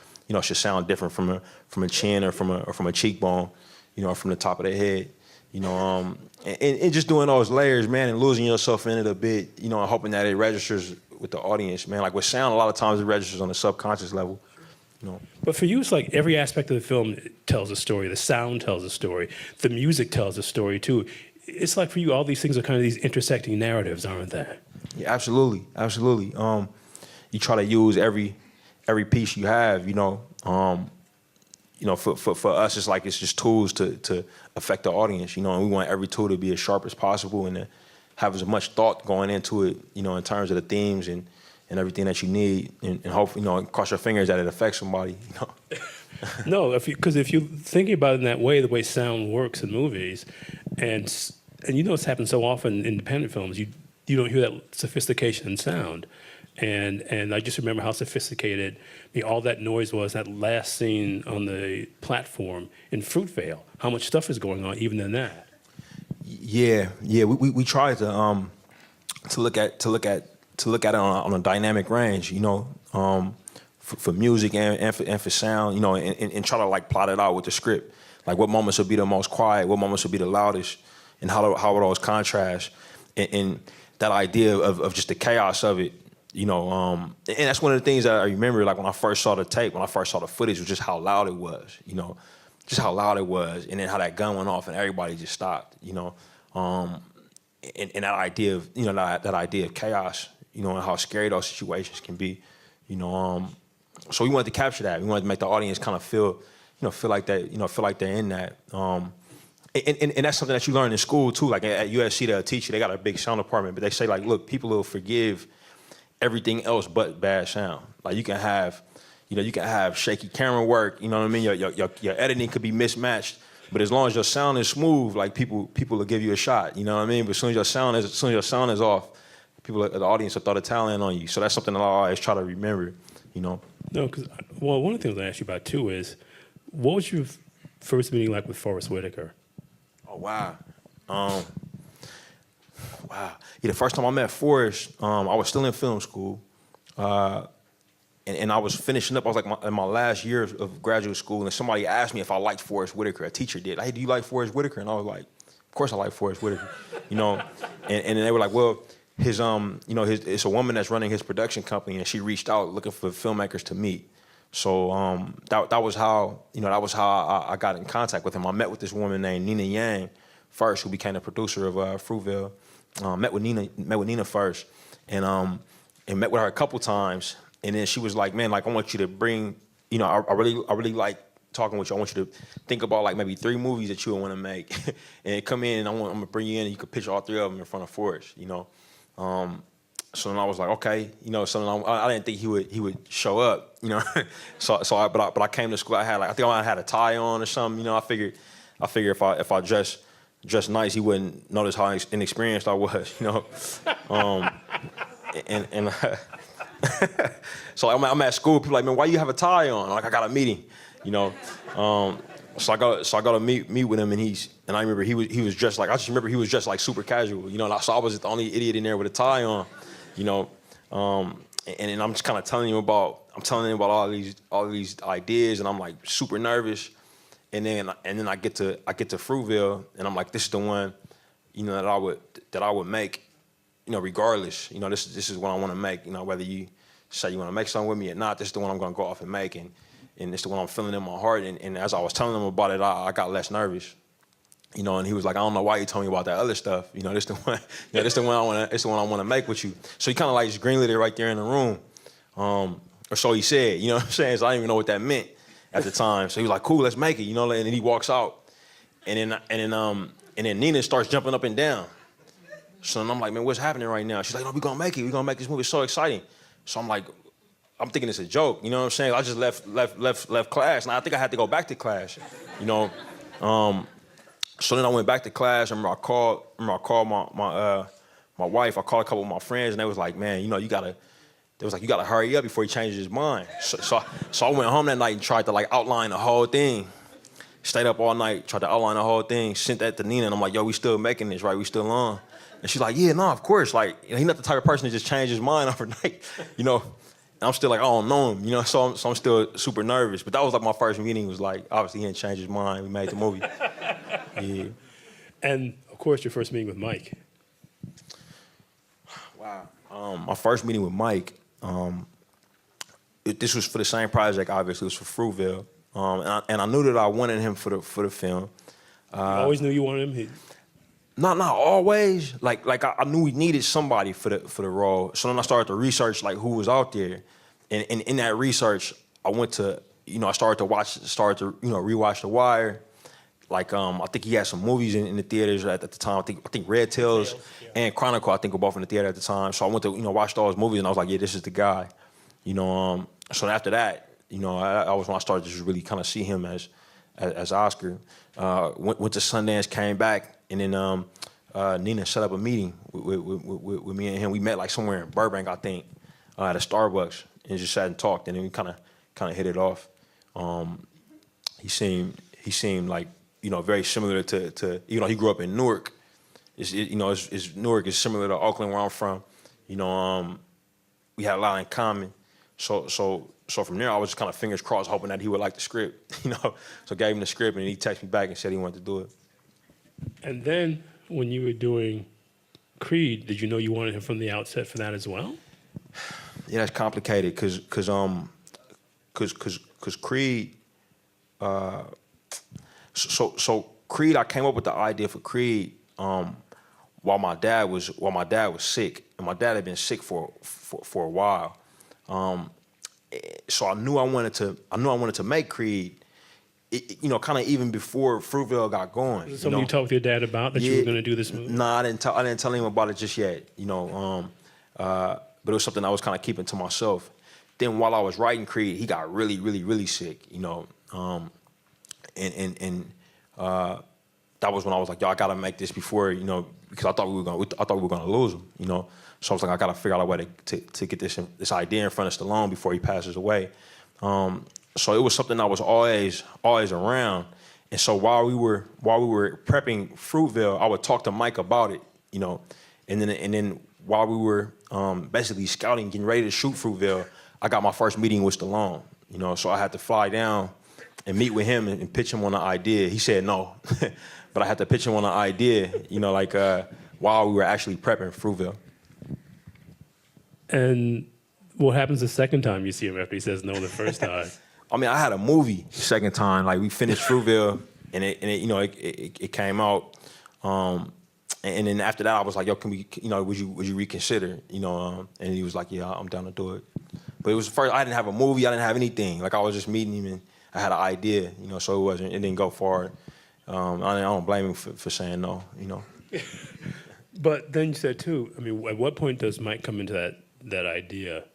should sound different from a chin or from a cheekbone, from the top of the head. And just doing those layers, man, and losing yourself in it a bit, and hoping that it registers with the audience, man. Like with sound, a lot of times it registers on a subconscious level. But for you, it's like every aspect of the film tells a story. The sound tells a story. The music tells a story, too. It's like for you, all these things are kind of these intersecting narratives, aren't they? Yeah, absolutely. You try to use every piece you have, for us, it's like it's just tools to affect the audience, and we want every tool to be as sharp as possible and to have as much thought going into it, in terms of the themes and everything that you need, and hope, cross your fingers that it affects somebody, No, because if you're thinking about it in that way, the way sound works in movies, and it's happened so often in independent films, you don't hear that sophistication in sound. And I just remember how sophisticated all that noise was, that last scene on the platform in Fruitvale, how much stuff is going on even in that. Yeah, we tried to look at it on a dynamic range, for music and for sound, and try to like plot it out with the script, like what moments would be the most quiet, what moments would be the loudest, and how would those contrast, and that idea of just the chaos of it, and that's one of the things that I remember, like when I first saw the tape, when I first saw the footage, was just how loud it was, just how loud it was, and then how that gun went off and everybody just stopped, and that idea of that idea of chaos, and how scary those situations can be, so we wanted to capture that. We wanted to make the audience kind of feel like that, feel like they're in that. And that's something that you learn in school too. Like at USC, they'll teach you. They got a big sound department, but they say like, look, people will forgive everything else but bad sound. Like you can have shaky camera work. You know what I mean? Your editing could be mismatched, but as long as your sound is smooth, like people will give you a shot. You know what I mean? But as soon as your sound is off, the audience will throw the talent on you. So that's something that I always try to remember. No, because one of the things I asked you about too is, what was your first meeting like with Forest Whitaker? Oh wow. Wow. Yeah, the first time I met Forrest, I was still in film school, and I was finishing up. I was like in my last year of graduate school, and somebody asked me if I liked Forrest Whitaker. A teacher did. Like, hey, do you like Forrest Whitaker? And I was like, of course I like Forrest Whitaker. And they were like, well, it's a woman that's running his production company, and she reached out looking for filmmakers to meet. So that was how I got in contact with him. I met with this woman named Nina Yang first, who became the producer of Fruitvale. Met with Nina first, and met with her a couple times, and then she was like, "Man, like I want you to bring, I really like talking with you. I want you to think about like maybe 3 movies that you would want to make, and come in, and I'm gonna bring you in, and you could pitch all 3 of them in front of Forrest, So then I was like, okay, you know. So then I didn't think he would show up, you know. But I came to school. I think I had a tie on or something, you know. I figured if I dressed nice, he wouldn't notice how inexperienced I was, you know. And so I'm at school. People are like, man, why you have a tie on? I'm like, I got a meeting, you know. So I go to meet with him, and I remember he was dressed like, I just remember he was dressed like super casual, you know. So I was the only idiot in there with a tie on, you know. And I'm just kind of telling him about all these ideas, and I'm like super nervous. And then I get to Fruitville, and I'm like, this is the one, you know, that I would make, you know, regardless. You know, this is what I want to make. You know, whether you say you want to make something with me or not, this is the one I'm going to go off and make, and it's the one I'm feeling in my heart. And as I was telling him about it, I got less nervous. You know, and he was like, I don't know why you told me about that other stuff. You know, this the one. You know, this the one I want to make with you. So he kind of like just greenlit it right there in the room, or so he said. You know what I'm saying? So I didn't even know what that meant at the time. So he was like, cool, let's make it. You know, and then he walks out, and then Nina starts jumping up and down. So then I'm like, man, what's happening right now? She's like, no, we're gonna make it. We're gonna make this movie. It's so exciting. So I'm like, I'm thinking it's a joke. You know what I'm saying? I just left class, and I think I had to go back to class. You know. So then I went back to class. I remember I called my wife. I called a couple of my friends, and they was like, man, you know, you gotta hurry up before he changes his mind. So I went home that night and tried to like outline the whole thing. Stayed up all night, tried to outline the whole thing. Sent that to Nina, and I'm like, yo, we still making this, right? We still on. And she's like, yeah, no, of course. Like, you know, he's not the type of person to just change his mind overnight, you know. And I'm still like, I don't know him, you know. So I'm still super nervous. But that was like my first meeting. Was like, obviously he didn't change his mind. We made the movie. Yeah. And of course, your first meeting with Mike. Wow. My first meeting with Mike, this was for the same project. Obviously, it was for Fruitville, and I knew that I wanted him for the film. You always knew you wanted him. Not always. Like I knew we needed somebody for the role. So then I started to research like who was out there, and in that research, I went to, you know, I started to rewatch The Wire. Like I think he had some movies in the theaters at the time. I think Red Tails and Chronicle, I think, were both in the theater at the time. So I went to, you know, watch those movies, and I was like, yeah, this is the guy. You know, so after that, you know, I was when I started to just really kind of see him as Oscar. Went to Sundance, came back, and then Nina set up a meeting with me and him. We met like somewhere in Burbank, I think, at a Starbucks, and just sat and talked, and then we kind of hit it off. He seemed like, you know, very similar to you know, he grew up in Newark. Newark is similar to Oakland, where I'm from. You know, we had a lot in common. So from there, I was just kind of fingers crossed, hoping that he would like the script. You know, so I gave him the script, and he texted me back and said he wanted to do it. And then when you were doing Creed, did you know you wanted him from the outset for that as well? Yeah, that's complicated because Creed. So Creed, I came up with the idea for Creed while my dad was sick, and my dad had been sick for a while. So I knew I wanted to make Creed. You know, kind of even before Fruitville got going. Was it something you talked to your dad about, that you were going to do this movie? Nah, I didn't tell him about it just yet. You know, but it was something I was kind of keeping to myself. Then while I was writing Creed, he got really, really, really sick. You know, and that was when I was like, yo, I gotta make this before, you know, because I thought we were gonna lose him. You know, so I was like, I gotta figure out a way to get this idea in front of Stallone before he passes away. So it was something that was always around. And so while we were prepping Fruitville, I would talk to Mike about it, you know. And then while we were basically scouting, getting ready to shoot Fruitville, I got my first meeting with Stallone, you know. So I had to fly down and meet with him and pitch him on the idea. He said no, but I had to pitch him on the idea, you know, like while we were actually prepping Fruitville. And what happens the second time you see him after he says no the first time? I mean, I had a movie the second time. Like, we finished Fruitville, and it came out. And then after that, I was like, yo, can we, you know, would you reconsider, you know? And he was like, yeah, I'm down to do it. But it was first, I didn't have a movie, I didn't have anything. Like, I was just meeting him, and I had an idea, you know, so it didn't go far. I don't blame him for saying no, you know. But then you said too, I mean, at what point does Mike come into that idea?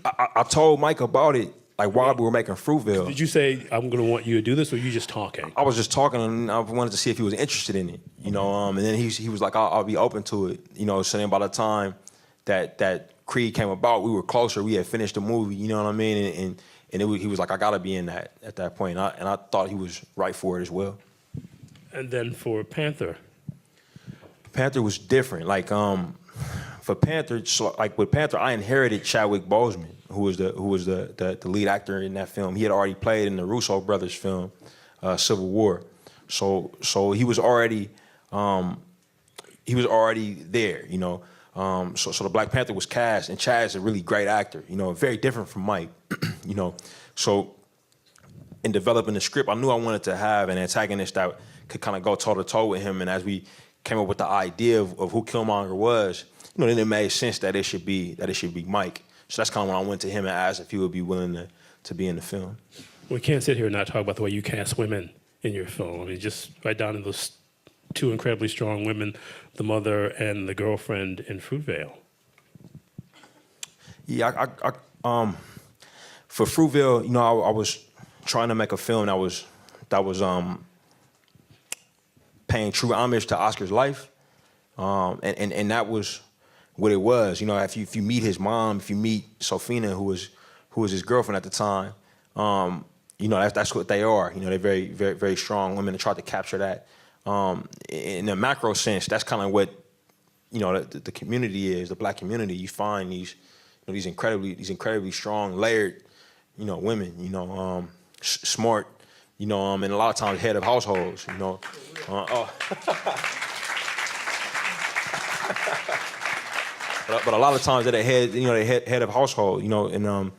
I told Mike about it like while we were making Fruitvale. Did you say, I'm going to want you to do this, or you just talking? I was just talking, and I wanted to see if he was interested in it, you know. And then he was like, "I'll be open to it," you know. So then by the time that Creed came about, we were closer. We had finished the movie, you know what I mean. And he was like, "I gotta be in that" at that point. And I thought he was right for it as well. And then for Panther, Panther was different. Like for Panther, so like with Panther, I inherited Chadwick Boseman, who was the lead actor in that film. He had already played in the Russo brothers film, Civil War. So he was already there, you know. So the Black Panther was cast, and Chad's a really great actor, you know, very different from Mike, you know. So in developing the script, I knew I wanted to have an antagonist that could kind of go toe to toe with him. And as we came up with the idea of who Killmonger was, you know, then it made sense that it should be Mike. So that's kind of when I went to him and asked if he would be willing to be in the film. we can't sit here and not talk about the way you cast women in your film. I mean, just right down to those two incredibly strong women, the mother and the girlfriend in Fruitvale. Yeah, for Fruitvale, you know, I was trying to make a film that was paying true homage to Oscar's life, and that was what it was. You know, if you meet his mom, if you meet Sofina, who was his girlfriend at the time, you know, that's what they are. You know, they're very, very, very strong women, and tried to capture that. In a macro sense, that's kind of what, you know, the community is, the Black community. You find these incredibly strong, layered, you know, women, you know, smart, you know, and a lot of times head of households, you know. But a lot of times they're head of household, you know, and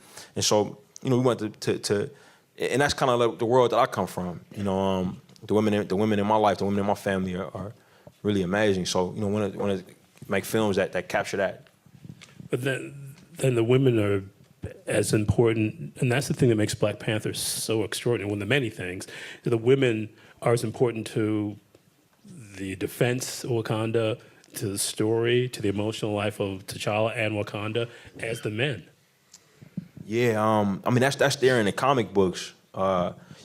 so, you know, we went to and that's kind of like the world that I come from, you know. The women in my life, the women in my family are really amazing. So, you know, want to make films that capture that. But then the women are as important, and that's the thing that makes Black Panther so extraordinary. One of the many things, the women are as important to the defense of Wakanda, to the story, to the emotional life of T'Challa and Wakanda, as the men. Yeah, I mean that's there in the comic books. You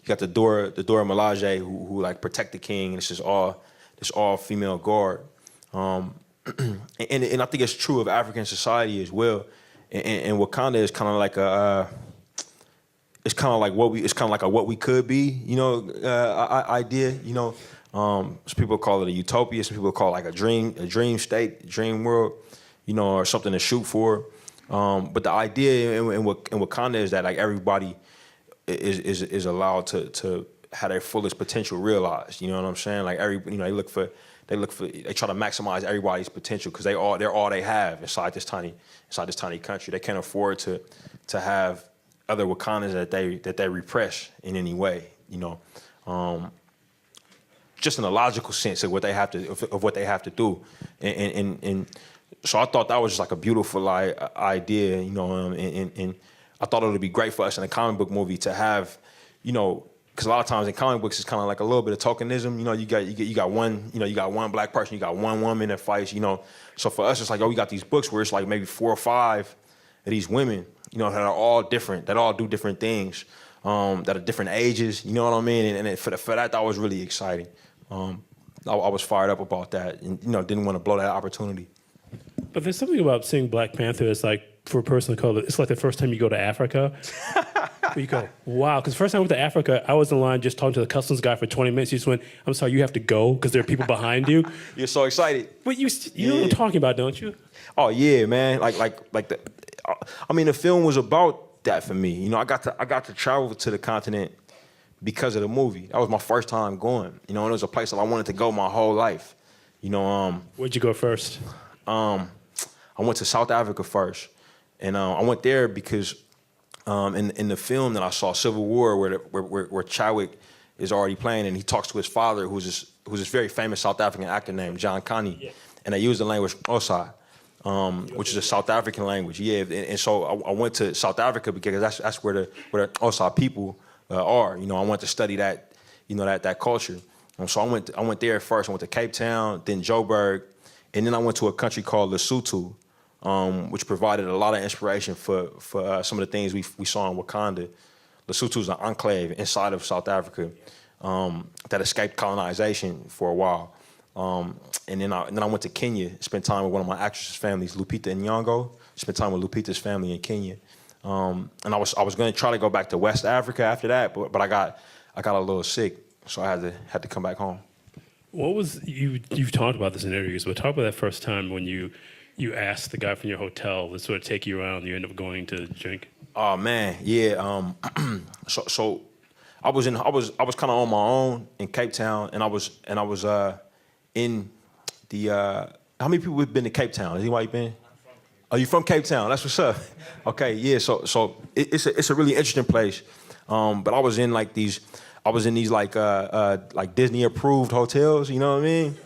got the Dora Milaje who like protect the king. And this all female guard, and I think it's true of African society as well. And Wakanda is kind of like it's kind of like a what we could be, you know, idea, you know. Some people call it a utopia. Some people call it like a dream state, dream world, you know, or something to shoot for. But the idea in Wakanda is that like everybody is allowed to have their fullest potential realized. You know what I'm saying? Like you know, they try to maximize everybody's potential because they're all they have inside this tiny country. They can't afford to have other Wakandans that they repress in any way. You know, just in a logical sense of what they have to do, and so I thought that was just like a beautiful idea. You know, and I thought it would be great for us in a comic book movie to have, you know, because a lot of times in comic books it's kind of like a little bit of tokenism. You know, you got one Black person, you got one woman that fights. You know, so for us it's like, oh, we got these books where it's like maybe 4 or 5 of these women, you know, that are all different, that all do different things, that are different ages. You know what I mean? And for that was really exciting. I was fired up about that, and you know, didn't want to blow that opportunity. But there's something about seeing Black Panther that's like, for a person of color, it's like the first time you go to Africa. You go, wow. Because the first time I went to Africa, I was in line just talking to the customs guy for 20 minutes. He just went, I'm sorry, you have to go because there are people behind you. You're so excited. But you know what I'm talking about, don't you? Oh yeah, man. The film was about that for me. You know, I got to travel to the continent because of the movie. That was my first time going. You know, and it was a place that I wanted to go my whole life. You know, Where'd you go first? I went to South Africa first, and I went there because in the film that I saw, Civil War, where Chadwick is already playing, and he talks to his father, who's this very famous South African actor named John Kani, yeah. And they use the language Xhosa, which is a South African language. Yeah, and so I went to South Africa because that's where the Xhosa people are. You know, I went to study that, you know, that culture. So I went there first. I went to Cape Town, then Joburg, And then I went to a country called Lesotho, which provided a lot of inspiration for some of the things we saw in Wakanda. Lesotho is an enclave inside of South Africa that escaped colonization for a while. And then I went to Kenya, spent time with one of my actresses' families, Lupita Nyong'o. Spent time with Lupita's family in Kenya. And I was going to try to go back to West Africa after that, but I got a little sick, so I had to come back home. What was you've talked about this in interviews, but talk about that first time when you asked the guy from your hotel to sort of take you around, you end up going to drink? Oh man, yeah. So I was kind of on my own in Cape Town, and I was in the how many people have been to Cape Town? Has anybody been? Are you from Cape Town? That's what's up. Okay, yeah. So it's a really interesting place. But I was in these Disney approved hotels. You know what I mean?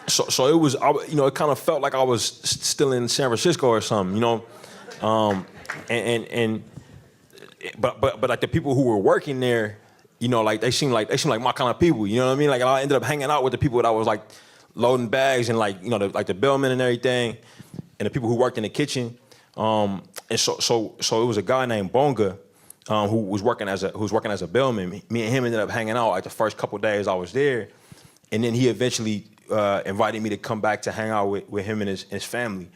So it was, it kind of felt like I was still in San Francisco or something. You know, but like the people who were working there, like they seemed like my kind of people. You know what I mean? Like I ended up hanging out with the people that I was like loading bags and the bellmen and everything, and the people who worked in the kitchen. And so it was a guy named Bonga, who was working as a bellman. Me and him ended up hanging out like the first couple days I was there, and then he eventually invited me to come back to hang out with him and his family.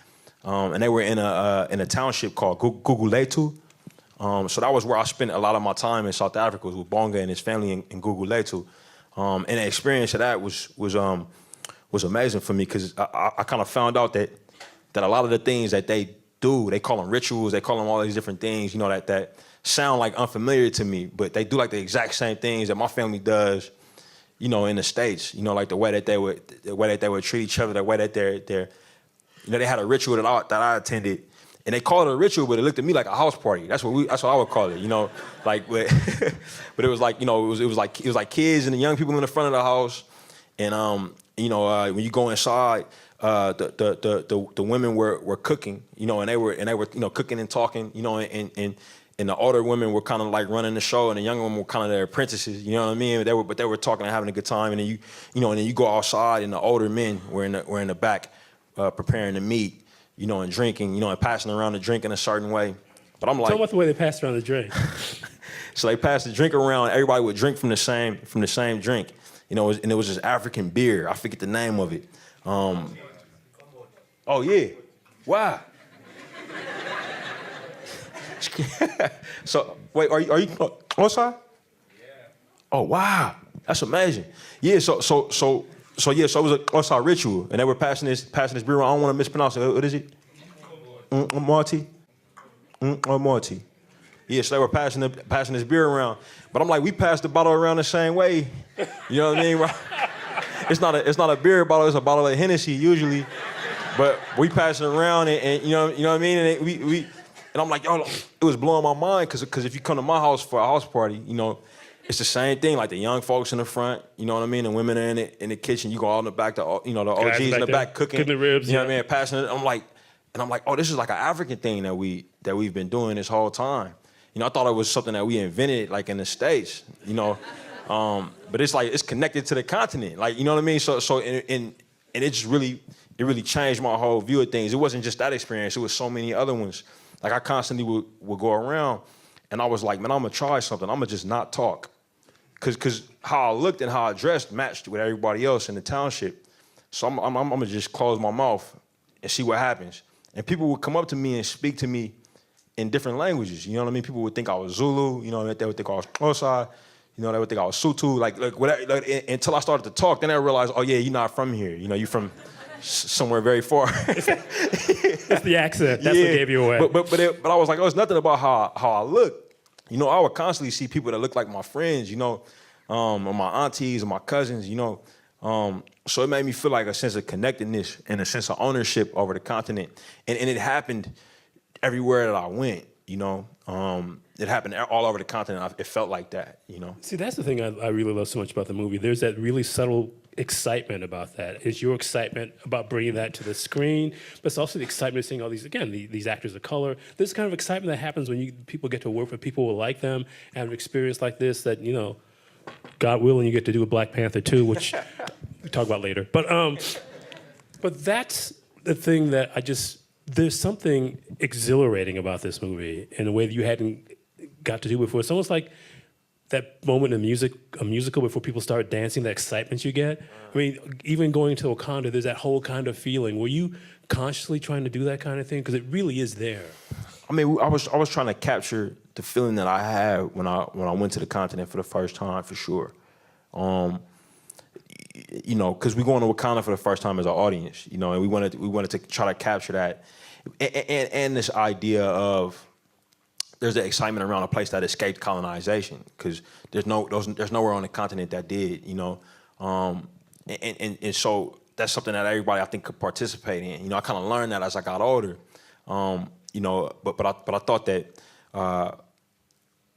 And they were in a township called Guguletu. So that was where I spent a lot of my time in South Africa, was with Bonga and his family in Guguletu. And the experience of that was amazing for me, because I kind of found out that a lot of the things that they do, they call them rituals, they call them all these different things, that sound like unfamiliar to me, but they do like the exact same things that my family does, in the States. Like the way that they would treat each other, the way that they had a ritual that I attended, and they called it a ritual, but it looked at me like a house party. That's what I would call it, but it was like, it was like kids and the young people in the front of the house, and when you go inside, the women were cooking, and they were cooking and talking, and the older women were kind of like running the show, and the younger women were kind of their apprentices, you know what I mean? But they were talking and having a good time, and then you go outside, and the older men were in the back preparing the meat, and drinking, and passing around the drink in a certain way. But I'm like, tell about the way they passed around the drink. So they passed the drink around. Everybody would drink from the same drink, and it was this African beer. I forget the name of it. Oh yeah, wow. So wait, are you outside? Yeah. Oh wow, that's amazing. Yeah. So it was a outside ritual, and they were passing this beer around. I don't want to mispronounce it. What is it? Marty. Marty. Yeah. So they were passing this beer around, but I'm like, we passed the bottle around the same way. You know what I mean? Right? It's not a beer bottle. It's a bottle of Hennessy usually, but we passing it around, and you know what I mean. And we. And I'm like, yo, it was blowing my mind, because if you come to my house for a house party, it's the same thing. Like the young folks in the front, you know what I mean? The women are in the kitchen. You go out in the back, the OGs in the back cooking the ribs. You know what I mean? Passing it. I'm like, oh, this is like an African thing that we've been doing this whole time. I thought it was something that we invented like in the States, but it's like it's connected to the continent, like, you know what I mean? So and it just really changed my whole view of things. It wasn't just that experience. It was so many other ones. Like I constantly would go around, and I was like, man, I'm gonna try something. I'm gonna just not talk, cause how I looked and how I dressed matched with everybody else in the township. So I'm gonna just close my mouth and see what happens. And people would come up to me and speak to me in different languages. You know what I mean? People would think I was Zulu. They would think I was Xhosa. They would think I was Sotho. Like whatever, until I started to talk, then I realized, oh yeah, you're not from here. You're from somewhere very far. It's the accent. That's what gave you away. But I was like, oh, it's nothing about how I look. I would constantly see people that look like my friends, or my aunties or my cousins, So it made me feel like a sense of connectedness and a sense of ownership over the continent. And it happened everywhere that I went, It happened all over the continent. It felt like that, See, that's the thing I really love so much about the movie. There's that really subtle excitement about that. It's your excitement about bringing that to the screen, but it's also the excitement of seeing all these actors of color. This kind of excitement that happens when people get to work with people who like them and have an experience like this that, God willing, you get to do a Black Panther too, which we talk about later. But But that's the thing that there's something exhilarating about this movie in a way that you hadn't got to do before. It's almost like that moment in a musical before people start dancing, that excitement you get. I mean, even going to Wakanda, there's that whole kind of feeling. Were you consciously trying to do that kind of thing? Because it really is there. I mean, I was trying to capture the feeling that I had when I went to the continent for the first time, for sure. You know, because we're going to Wakanda for the first time as an audience, you know, and we wanted to try to capture that, and this idea of there's the excitement around a place that escaped colonization, because there's nowhere on the continent that did, you know, and so that's something that everybody I think could participate in. You know, I kind of learned that as I got older, you know, but I thought that.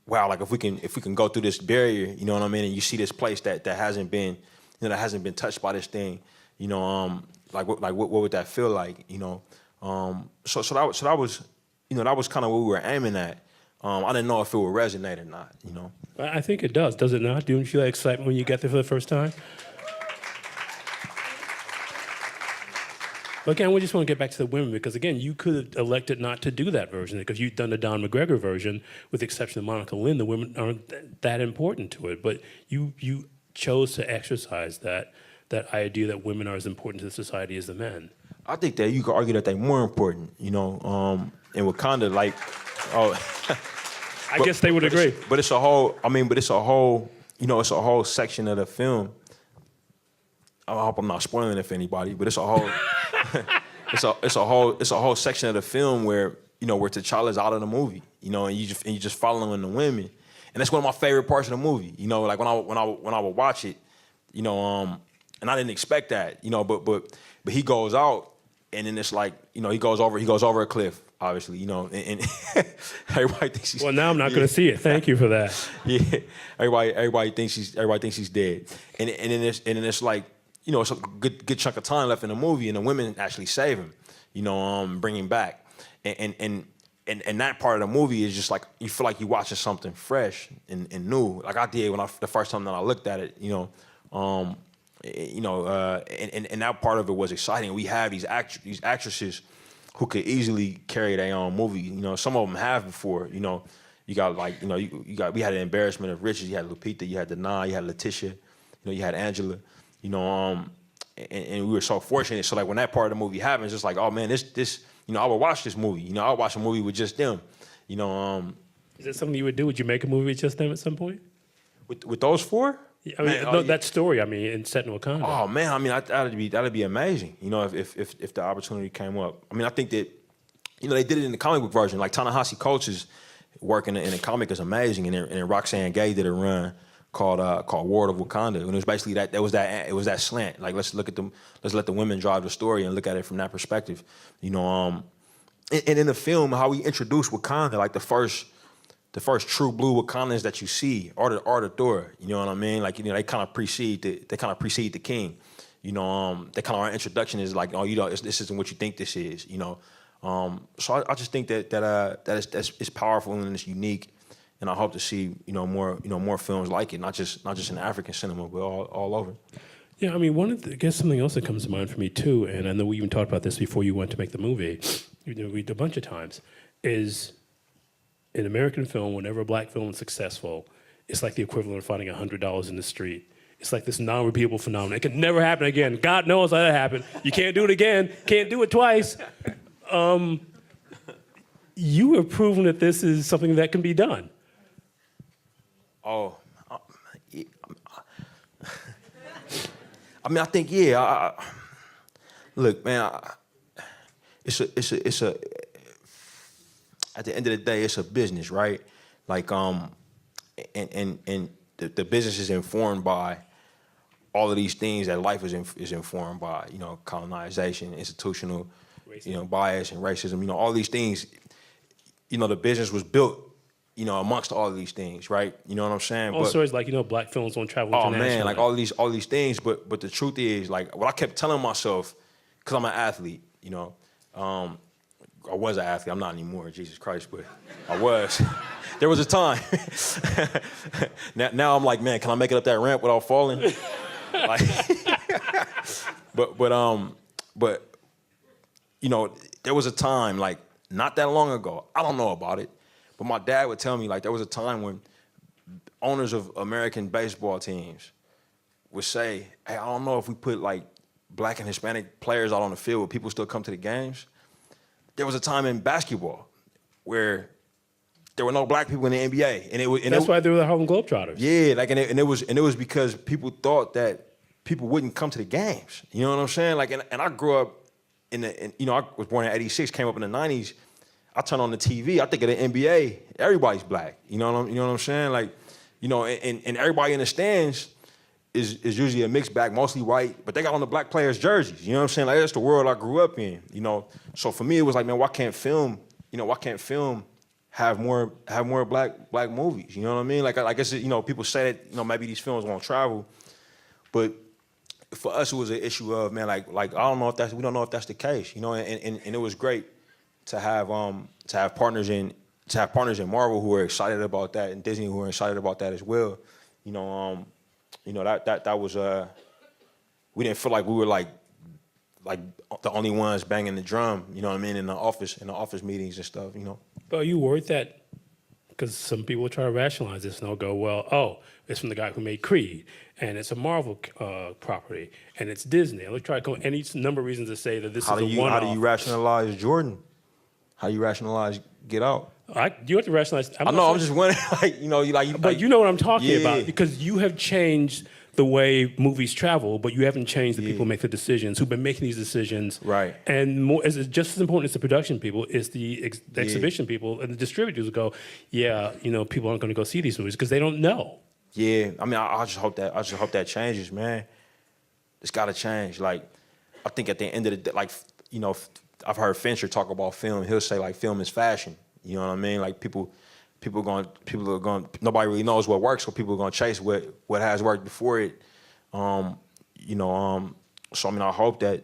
Wow, like if we can go through this barrier, you know what I mean, and you see this place that hasn't been, you know, that hasn't been touched by this thing, you know, what would that feel like, you know? So that was, you know, that was kind of what we were aiming at. I didn't know if it would resonate or not, you know. I think it does. Does it not? Do you feel that excitement when you get there for the first time? But again, we just want to get back to the women because, again, you could have elected not to do that version because you've done the Don McGregor version, with the exception of Monica Lynn. The women aren't that important to it. But you chose to exercise that idea that women are as important to the society as the men. I think that you could argue that they're more important, you know, in Wakanda, like, oh. I guess they would agree. But it's a whole, you know, it's a whole section of the film. I hope I'm not spoiling it for anybody, but it's a whole, it's a whole section of the film where, you know, where T'Challa's out of the movie, you know, and you just following the women, and that's one of my favorite parts of the movie, you know, like when I would watch it, you know, and I didn't expect that, you know, but he goes out, and then it's like, you know, he goes over a cliff, obviously, you know, and everybody thinks he's. Well, now I'm not going to see it. Thank you for that. Yeah, everybody thinks he's dead, and then it's like, you know, it's a good chunk of time left in the movie, and the women actually save him, you know, bring him back, and that part of the movie is just like you feel like you're watching something fresh and new, like I did the first time that I looked at it, you know, and that part of it was exciting. We have these actresses who could easily carry their own movie, you know. Some of them have before, you know. You got like, you know, we had an embarrassment of riches. You had Lupita, you had Danai, you had Letitia, you know, you had Angela. You know, and we were so fortunate. So like when that part of the movie happens, it's like, oh man, this, you know, I would watch this movie. You know, I would watch a movie with just them. You know, Is that something you would do? Would you make a movie with just them at some point? with those four? I mean, no, that story. I mean, in set in Wakanda. Oh man, I mean, that'd be amazing. You know, if the opportunity came up. I mean, I think that, you know, they did it in the comic book version. Like Ta-Nehisi Coates' work in the comic is amazing, and then Roxane Gay did a run called War of Wakanda, and it was basically it was that slant. Like let's let the women drive the story and look at it from that perspective. You know, and in the film, how we introduce Wakanda, like the first true blue Wakandans that you see are the Thor. You know what I mean? Like, you know, they kind of precede the king. You know, they kind of, our introduction is like, oh, you know, this isn't what you think this is. You know, so I just think that it's powerful and it's unique. And I hope to see, you know, more films like it, not just in African cinema, but all over. Yeah, I mean, I guess something else that comes to mind for me too, and I know we even talked about this before you went to make the movie, you know, we did a bunch of times, is in American film, whenever a black film is successful, it's like the equivalent of finding $100 in the street. It's like this non-repeatable phenomenon. It can never happen again. God knows how that happened. You can't do it again. Can't do it twice. You have proven that this is something that can be done. Oh, I mean, I think, yeah. Look, man, it's a. At the end of the day, it's a business, right? Like, and the business is informed by all of these things that life is informed by. You know, colonization, institutional, racism. You know, bias and racism. You know, all these things. You know, the business was built, you know, amongst all of these things, right? You know what I'm saying? Also, it's like, you know, black films don't travel oh internationally. man, like all these things. But the truth is, like, what I kept telling myself, because I'm an athlete, you know, I was an athlete. I'm not anymore, Jesus Christ, but I was. There was a time. now I'm like, man, can I make it up that ramp without falling? Like, but but you know, there was a time like not that long ago. I don't know about it, but my dad would tell me like there was a time when owners of American baseball teams would say, "Hey, I don't know if we put like Black and Hispanic players out on the field, will people still come to the games?" There was a time in basketball where there were no Black people in the NBA, and it was. That's why they were the Harlem Globetrotters. Yeah, like and it was because people thought that people wouldn't come to the games. You know what I'm saying? Like, and I grew up you know, I was born in '86, came up in the '90s. I turn on the TV, I think of the NBA, everybody's Black. You know what I'm saying? Like, you know, and everybody in the stands is usually a mixed bag, mostly white, but they got on the Black players' jerseys. You know what I'm saying? Like, that's the world I grew up in. You know, so for me it was like, man, why can't film have more black movies? You know what I mean? Like, I guess, you know, people say that, you know, maybe these films won't travel, but for us it was an issue of, man, like we don't know if that's the case, you know, and it was great to have partners in Marvel who are excited about that, and Disney who are excited about that as well. You know, that was we didn't feel like we were like the only ones banging the drum, you know what I mean, in the office meetings and stuff, you know. But are you worried that, because some people try to rationalize this and they'll go, well, oh, it's from the guy who made Creed, and it's a Marvel property, and it's Disney. They'll try to go any number of reasons to say that this is a one-off. How do you rationalize Jordan? How do you rationalize Get Out? You have to rationalize. I'm just wondering, like, you know, But you know what I'm talking Yeah. about, because you have changed the way movies travel, but you haven't changed the people who make the decisions, who've been making these decisions. Right. And more, just as important as the production people is the exhibition people and the distributors who go, yeah, you know, people aren't going to go see these movies because they don't know. Yeah, I mean, I just hope that changes, man. It's got to change. Like, I think at the end of the day, like, you know, I've heard Fincher talk about film. He'll say like, film is fashion. You know what I mean? Like, people are going. Nobody really knows what works, so people are going to chase what has worked before it. You know, so I mean, I hope that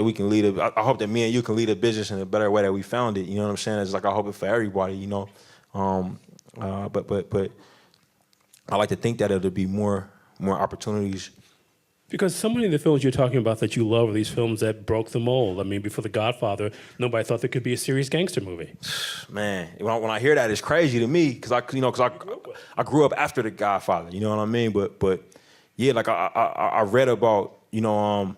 we can lead I hope that me and you can lead a business in a better way that we found it. You know what I'm saying? It's like, I hope it for everybody. You know, but I like to think that it'll be more opportunities. Because so many of the films you're talking about that you love are these films that broke the mold. I mean, before The Godfather, nobody thought there could be a serious gangster movie. Man, when I hear that, it's crazy to me because I grew up after The Godfather. You know what I mean? But yeah, like I read about, you know,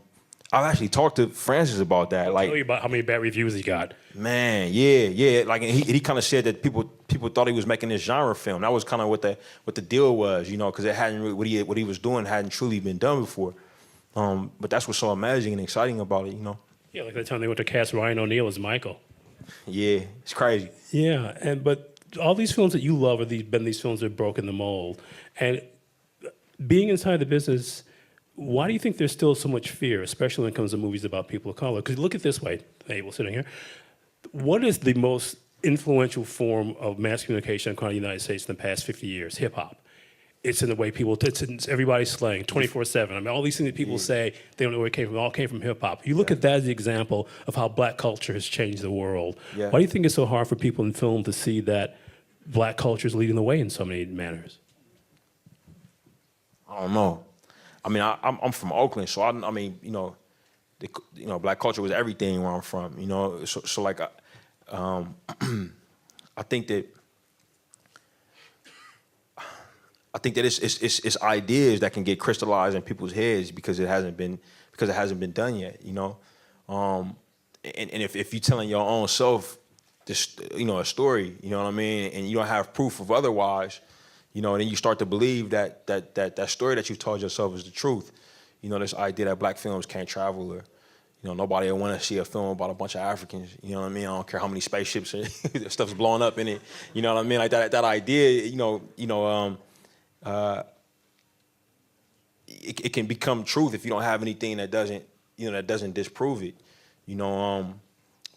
I've actually talked to Francis about that. I'll Like, tell you about how many bad reviews he got. man, yeah. Like, and he kind of said that people thought he was making this genre film. That was kind of what the deal was, you know, because it hadn't really, what he was doing hadn't truly been done before. But that's what's so amazing and exciting about it, you know. Yeah, like the time they went to cast Ryan O'Neal as Michael. Yeah, it's crazy. Yeah, but all these films that you love are been these films that have broken the mold. And being inside the business, why do you think there's still so much fear, especially when it comes to movies about people of color? Because look at it this way, Abel sitting here. What is the most influential form of mass communication across the United States in the past 50 years? Hip hop. It's in the way people, it's everybody's slang, 24/7. I mean, all these things that people say, they don't know where it came from, it all came from hip hop. You look at that as the example of how black culture has changed the world. Yeah. Why do you think it's so hard for people in film to see that black culture is leading the way in so many manners? I don't know. I mean, I'm from Oakland, so I mean, you know, black culture was everything where I'm from. You know, so like, I think that it's ideas that can get crystallized in people's heads because it hasn't been done yet. You know, and if you're telling your own self this, you know, a story, you know what I mean, and you don't have proof of otherwise, you know, then you start to believe that story that you told yourself is the truth. You know, this idea that black films can't travel, or, you know, nobody will want to see a film about a bunch of Africans. You know what I mean? I don't care how many spaceships or stuff's blowing up in it. You know what I mean? Like that idea, it can become truth if you don't have anything that doesn't disprove it. You know,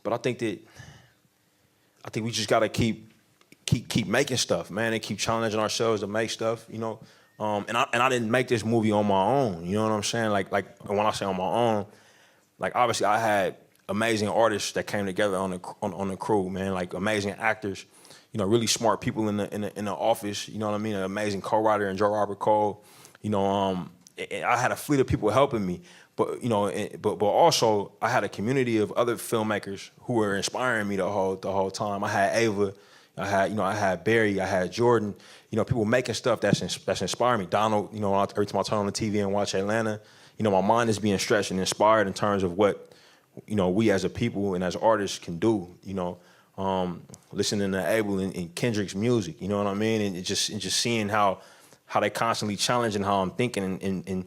but I think we just gotta keep making stuff, man, and keep challenging ourselves to make stuff, you know. And I didn't make this movie on my own, you know what I'm saying? Like when I say on my own, like obviously I had amazing artists that came together on the crew, man, like amazing actors, you know, really smart people in the office, you know what I mean? An amazing co-writer in Joe Robert Cole, you know, I had a fleet of people helping me, but you know, but also I had a community of other filmmakers who were inspiring me the whole time. I had Ava, I had Barry, I had Jordan. You know, people making stuff that's inspiring me. Donald, you know, every time I turn on the TV and watch Atlanta, you know, my mind is being stretched and inspired in terms of what, you know, we as a people and as artists can do. You know, listening to Abel and Kendrick's music. You know what I mean? And just seeing how they constantly challenging how I'm thinking and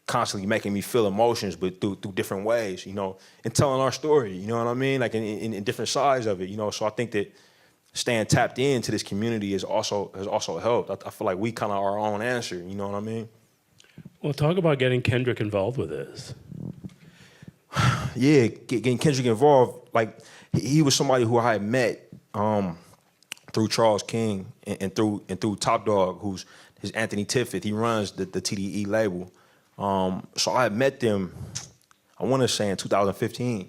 constantly making me feel emotions, but through different ways, you know, and telling our story, you know what I mean? Like in different sides of it, you know. So I think that staying tapped into this community has also helped. I feel like we kind of our own answer, you know what I mean? Well, talk about getting Kendrick involved with this. Yeah, getting Kendrick involved, like he was somebody who I had met through Charles King and through Top Dog, who's his Anthony Tiffith. He runs the TDE label. So I had met them, I want to say in 2015,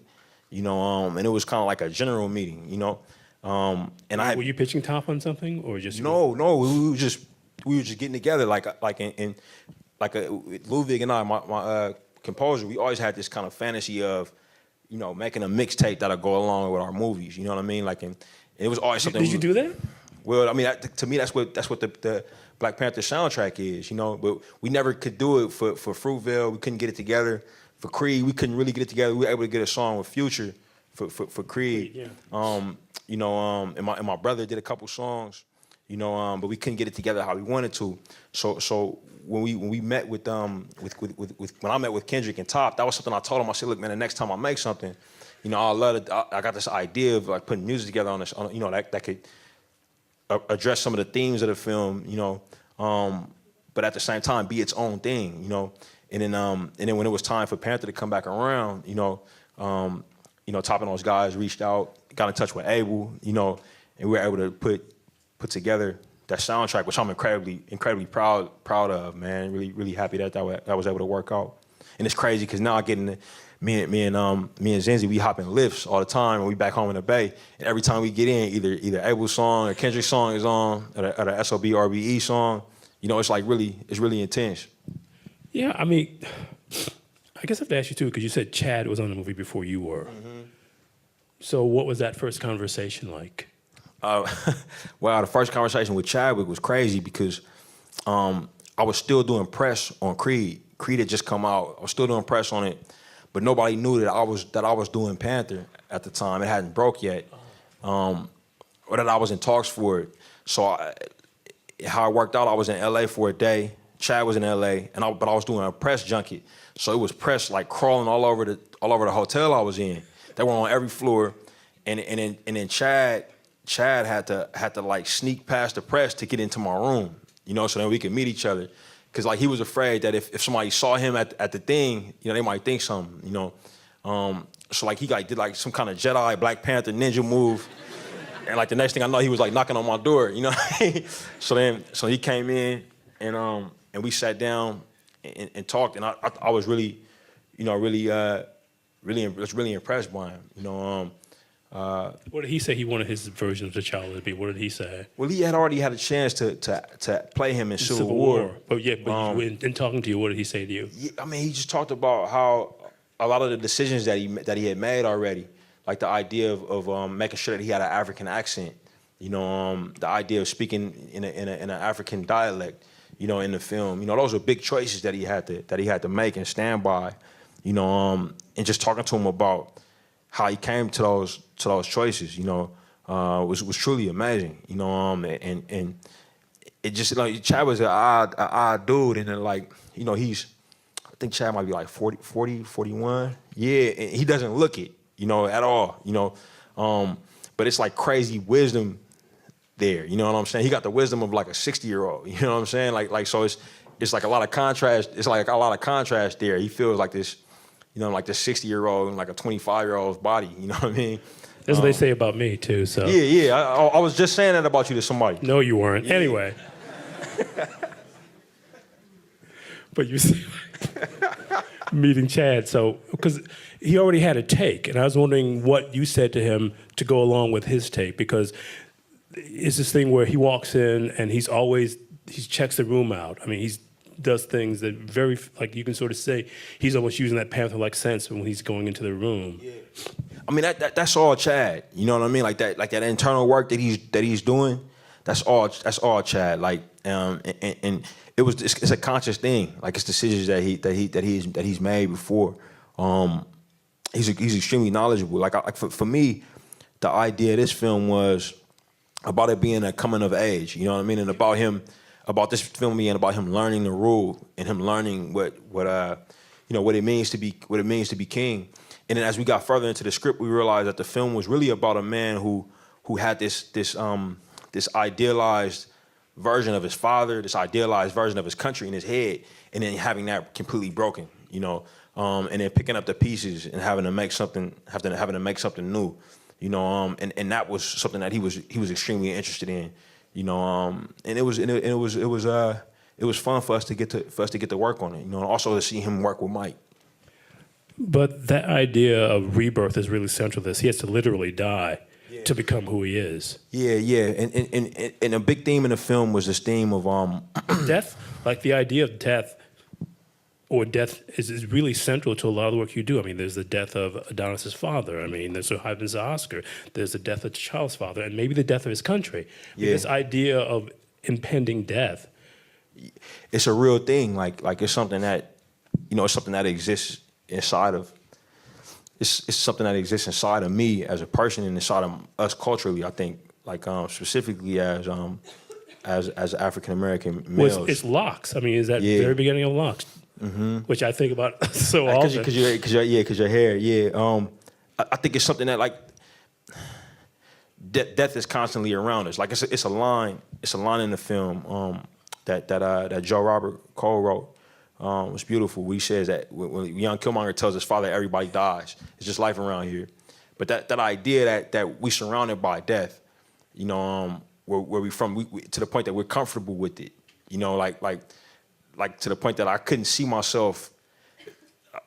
you know, and it was kind of like a general meeting, you know. And Were you pitching Top on something, or just no, we were just getting together, like Ludwig and I, my composer. We always had this kind of fantasy of, you know, making a mixtape that'll go along with our movies. You know what I mean? Like, and it was always something. Did you do that? Well, I mean, to me, that's what the Black Panther soundtrack is, you know. But we never could do it for Fruitvale. We couldn't get it together. For Creed, we couldn't really get it together. We were able to get a song with Future for Creed. Yeah. You know, and my brother did a couple songs, you know, but we couldn't get it together how we wanted to. So when we met with when I met with Kendrick and Top, that was something I told him. I said, look, man, the next time I make something, you know, I got this idea of like putting music together on this, you know, that could address some of the themes of the film, you know, but at the same time be its own thing, you know. And then when it was time for Panther to come back around, you know, Top and those guys reached out, got in touch with Abel, you know, and we were able to put together that soundtrack, which I'm incredibly proud of, man. Really happy that was able to work out. And it's crazy because now I get in the, me and Zenzi, we hop in lifts all the time when we back home in the Bay. And every time we get in, either Abel's song or Kendrick's song is on, or the SOB RBE song. You know, it's really intense. Yeah, I mean, I guess I have to ask you too, because you said Chad was on the movie before you were. Mm-hmm. So what was that first conversation like? Well, the first conversation with Chadwick was crazy because I was still doing press on Creed. Creed had just come out. I was still doing press on it, but nobody knew that I was doing Panther at the time. It hadn't broke yet, or that I was in talks for it. So how it worked out, I was in LA for a day. Chad was in LA, but I was doing a press junket. So it was press like crawling all over the hotel I was in. They were on every floor, and then Chad had to like sneak past the press to get into my room, you know, so then we could meet each other. Cause like he was afraid that if somebody saw him at the thing, you know, they might think something, you know. So like he like did like some kind of Jedi Black Panther ninja move, and like the next thing I know, he was like knocking on my door, you know. So he came in and we sat down and talked, and I was really, you know, really impressed by him, you know. What did he say he wanted his version of T'Challa to be? What did he say? Well, he had already had a chance to play him in Civil War. But in talking to you, what did he say to you? Yeah, I mean, he just talked about how a lot of the decisions that he had made already, like the idea of making sure that he had an African accent, you know, the idea of speaking in an African dialect, you know, in the film. You know, those were big choices that he had to make and stand by, you know, and just talking to him about how he came to those choices, you know, was truly amazing, you know, and it just, like, Chad was an odd dude, and then, like, you know, I think Chad might be like 40, 41, yeah, and he doesn't look it, you know, at all, you know, but it's like crazy wisdom there, you know what I'm saying? He got the wisdom of like a 60-year-old, you know what I'm saying? Like so it's like a lot of contrast, there. He feels like this, you know, like this 60-year-old and like a 25-year-old's body, you know what I mean? That's what they say about me too, so. Yeah, I was just saying that about you to somebody. No, you weren't. Yeah. Anyway. But you see, meeting Chad, so, because he already had a take, and I was wondering what you said to him to go along with his take, because it's this thing where he walks in and he checks the room out. I mean, he's does things that very, like you can sort of say, he's almost using that Panther-like sense when he's going into the room. I mean, that's all Chad. You know what I mean? Like that internal work that he's doing. That's all Chad. Like, and it's a conscious thing. Like, it's decisions that he's made before. He's extremely knowledgeable. Like for me, the idea of this film was about it being a coming of age. You know what I mean? And about this film being about him learning the rule and him learning what it means to be king. And then as we got further into the script, we realized that the film was really about a man who had this idealized version of his father, this idealized version of his country in his head, and then having that completely broken, and then picking up the pieces and having to make something new, and that was something that he was extremely interested in, and it was fun for us to get to work on it, and also to see him work with Mike. But that idea of rebirth is really central to this. He has to literally die to become who he is. Yeah, and a big theme in the film was this theme of Death, like the idea of death, or death is really central to a lot of the work you do. I mean, there's the death of Adonis's father. I mean, there's what happens to Oscar. There's the death of T'Challa's father, and maybe the death of his country. Yeah. This idea of impending death. It's a real thing. Like it's something that, it's something that exists inside of. It's something that exists inside of me as a person and inside of us culturally. I think, like specifically as African American males. Well, it's Locks. I mean, is that Yeah. very beginning of Locks, which I think about so often. Because your hair. Yeah. I think it's something that like death is constantly around us. Like it's a line. It's a line in the film that Joe Robert Cole wrote. It's beautiful. He says that when young Killmonger tells his father everybody dies, it's just life around here. But that idea that we surrounded by death, where we from, we to the point that we're comfortable with it, like to the point that I couldn't see myself.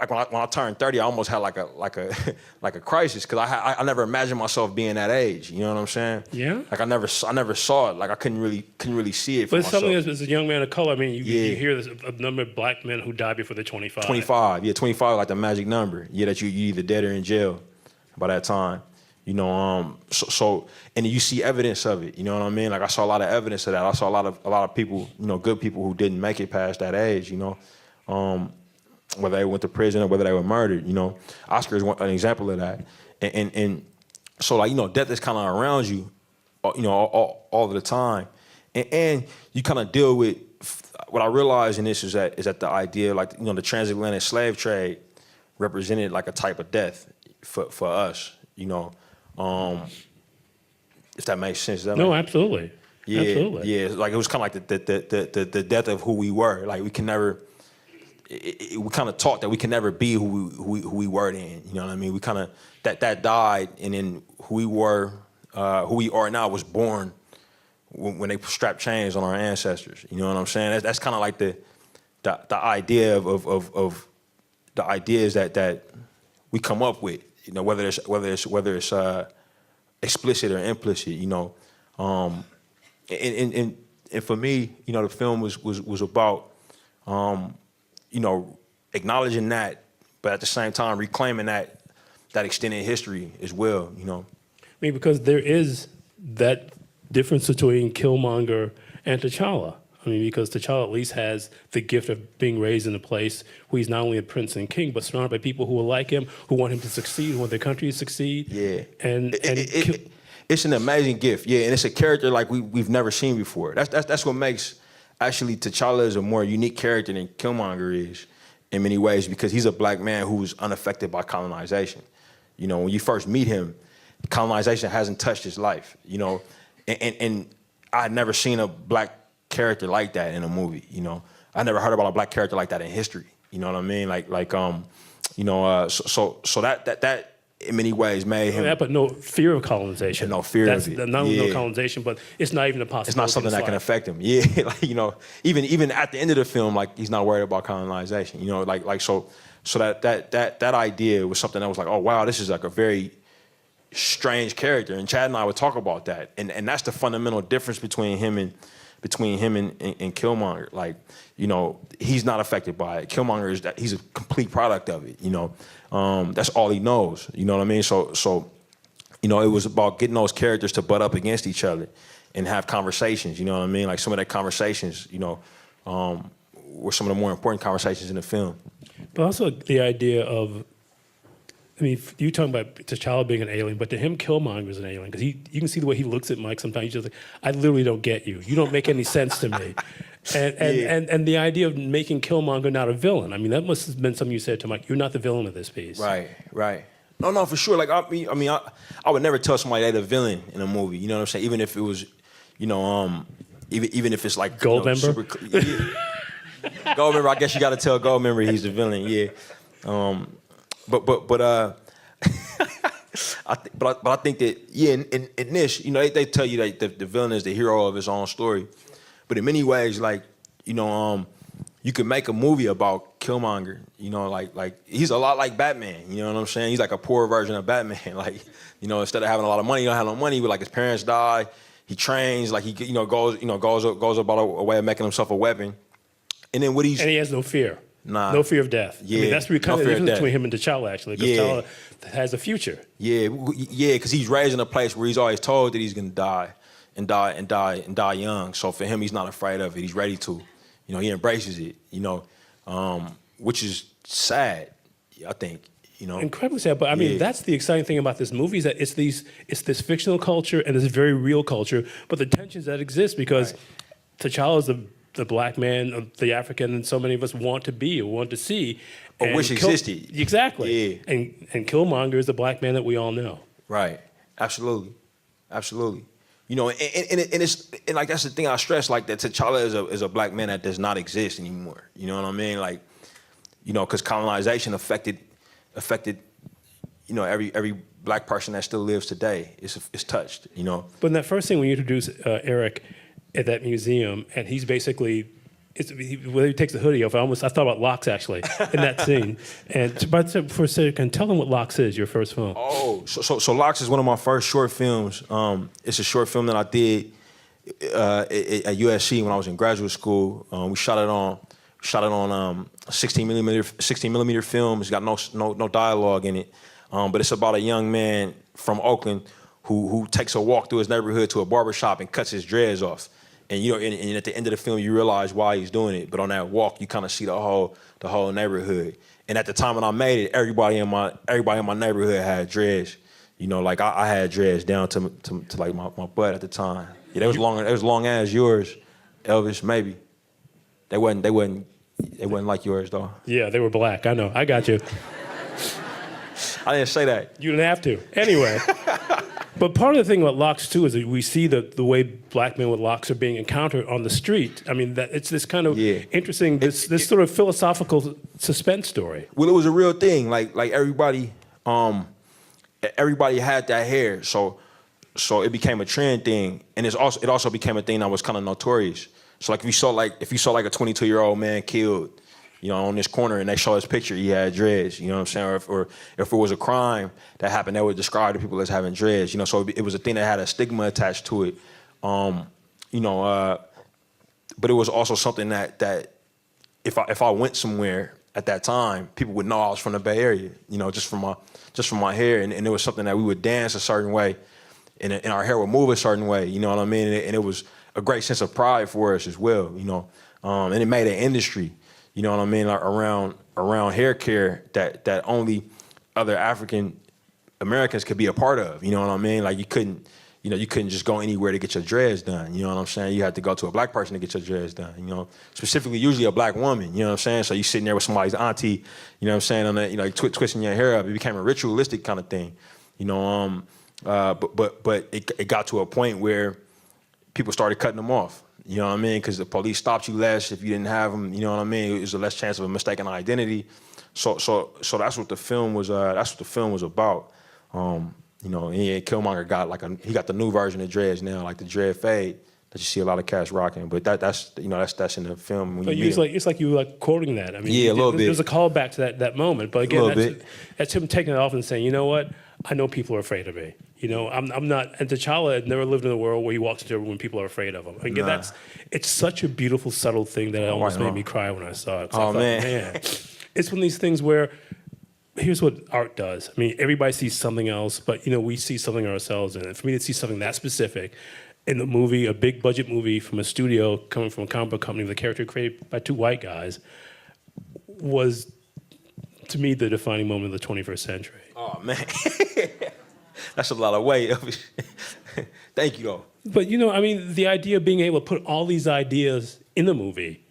Like when I turned 30, I almost had like a crisis because I never imagined myself being that age. You know what I'm saying? Yeah. Like I never saw it. Like I couldn't really see it. But it's for myself. something as a young man of color. I mean, you Yeah. hear this, a number of black men who died before they're 25. 25, yeah, 25 like the magic number. Yeah, that you either dead or in jail by that time. So and you see evidence of it. You know what I mean? Like I saw a lot of evidence of that. I saw a lot of people, good people who didn't make it past that age. Whether they went to prison or whether they were murdered. Oscar is an example of that. And so like death is kind of around you, all of the time, and you kind of deal with. What I realized in this is that the idea, like the transatlantic slave trade, represented like a type of death for us. If that makes sense. No, absolutely. Yeah, Absolutely. yeah. Like it was kind of like the death of who we were. Like we can never. We kind of taught that we can never be who we were then. You know what I mean? We kind of that died, and then who we are now was born when they strapped chains on our ancestors. You know what I'm saying? That's kind of like the idea of the ideas that we come up with. Whether it's explicit or implicit. And for me, the film was about. Acknowledging that, but at the same time reclaiming that extended history as well. I mean, because there is that difference between Killmonger and T'Challa. I mean, because T'Challa at least has the gift of being raised in a place where he's not only a prince and king, but surrounded by people who are like him, who want him to succeed, who want their country to succeed. Yeah, and it's an amazing gift. Yeah, and it's a character like we've never seen before. That's what makes actually T'Challa is a more unique character than Killmonger is in many ways because he's a black man who's unaffected by colonization. When you first meet him, colonization hasn't touched his life. And I had never seen a black character like that in a movie. I never heard about a black character like that in history. You know what I mean? So that in many ways made him. Yeah, but no fear of colonization. And no fear of it. Not only no Yeah. colonization, but it's not even a possibility. It's not something that can affect him. Yeah, even at the end of the film, like he's not worried about colonization. So that idea was something that was like, oh wow, this is like a very strange character. And Chad and I would talk about that, and that's the fundamental difference between him between him and Killmonger. Like, you know, he's not affected by it. Killmonger he's a complete product of it. You know, that's all he knows. You know what I mean? So, you know, it was about getting those characters to butt up against each other and have conversations. You know what I mean? Like some of their conversations, you know, were some of the more important conversations in the film. But also the idea of, I mean, you talking about T'Challa being an alien, but to him, Killmonger is an alien because you can see the way he looks at Mike. Sometimes he's just like, I literally don't get you. You don't make any sense to me. And the idea of making Killmonger not a villain. I mean, that must have been something you said to Mike. You're not the villain of this piece. Right. No, for sure. Like I would never tell somebody they're the villain in a movie. You know what I'm saying? Even if it was, you know, even if it's like Goldmember. Goldmember. I guess you got to tell Goldmember he's the villain. Yeah. But I think that in this, you know, they tell you that the villain is the hero of his own story, but in many ways, like, you know, you could make a movie about Killmonger. You know, like he's a lot like Batman. You know what I'm saying? He's like a poor version of Batman. Like, you know, instead of having a lot of money, he don't have no money. But like his parents die, he trains. Like he, you know, goes about a way of making himself a weapon, and then and he has no fear. Nah. No fear of death. Yeah. I mean, that's really kind No of fear the of difference death. between him and T'Challa, actually, because Yeah. T'Challa has a future. Yeah, because he's raised in a place where he's always told that he's gonna die young. So for him, he's not afraid of it. He's ready to. You know, he embraces it. You know, which is sad. I think. You know, Incredibly sad, but I mean, Yeah. that's the exciting thing about this movie is that it's this fictional culture and this very real culture, but the tensions that exist because T'Challa is the black man, the African, and so many of us want to be or want to see. Or And wish existed. Exactly. Yeah. And Killmonger is the black man that we all know. Right. Absolutely. You know, and it's like that's the thing I stress, like that T'Challa is a black man that does not exist anymore. You know what I mean? Like, you know, because colonization affected, you know, every black person that still lives today is touched. You know. But in that first scene when you introduce Eric at that museum, and he's basically, whether he takes the hoodie off, I thought about Locks actually in that scene. But for a second, tell them what Locks is, your first film. Oh, so Locks is one of my first short films. It's a short film that I did at USC when I was in graduate school. We shot it on 16 millimeter film. It's got no dialogue in it, but it's about a young man from Oakland who takes a walk through his neighborhood to a barbershop and cuts his dreads off. And you know, and at the end of the film, you realize why he's doing it. But on that walk, you kind of see the whole neighborhood. And at the time when I made it, everybody in my neighborhood had dreads. You know, like I had dreads down to like my butt at the time. Yeah, they was long as yours, Elvis. Maybe they wasn't like yours though. Yeah, they were black. I know. I got you. I didn't say that. You didn't have to. Anyway. But part of the thing about locks, too, is that we see the way black men with locks are being encountered on the street. I mean, that it's this kind of interesting, this sort of philosophical suspense story. Well, it was a real thing. Like everybody had that hair, so it became a trend thing, and it also became a thing that was kind of notorious. So like if you saw like a 22-year-old man killed, you know, on this corner, and they show his picture, he had dreads, you know what I'm saying? Or if it was a crime that happened, they would describe the people as having dreads, you know, so it was a thing that had a stigma attached to it. You know, but it was also something that if I went somewhere at that time, people would know I was from the Bay Area, you know, just from my hair, and it was something that we would dance a certain way, and our hair would move a certain way, you know what I mean? And it was a great sense of pride for us as well, you know, and it made an industry. You know what I mean? Like around hair care that only other African Americans could be a part of. You know what I mean? Like you couldn't just go anywhere to get your dreads done. You know what I'm saying? You had to go to a black person to get your dreads done. You know, specifically usually a black woman. You know what I'm saying? So you sitting there with somebody's auntie. You know what I'm saying? On that, you know, twisting your hair up. It became a ritualistic kind of thing. You know, but it got to a point where people started cutting them off. You know what I mean? Because the police stopped you less if you didn't have them. You know what I mean? It was a less chance of a mistaken identity. So that's what the film was. That's what the film was about. You know, and Killmonger got he got the new version of dreads now, like the dread fade that you see a lot of cats rocking. But that's in the film. When But you it's like you were like quoting that. I mean, Yeah, a little bit. There's a callback to that moment. But A little again, bit. that's him taking it off and saying, you know what? I know people are afraid of me. You know, I'm not, and T'Challa had never lived in a world where he walks into a room and people are afraid of him. Again, Nah. it's such a beautiful, subtle thing that it almost right made on. me cry when I saw it. 'Cause I Oh, thought, man. it's one of these things where, here's what art does. I mean, everybody sees something else, but, you know, we see something ourselves in it. For me to see something that specific in the movie, a big budget movie from a studio coming from a comic book company with a character created by two white guys, was, to me, the defining moment of the 21st century. Oh man, that's a lot of weight. Thank you though. But, you know, I mean, the idea of being able to put all these ideas in the movie,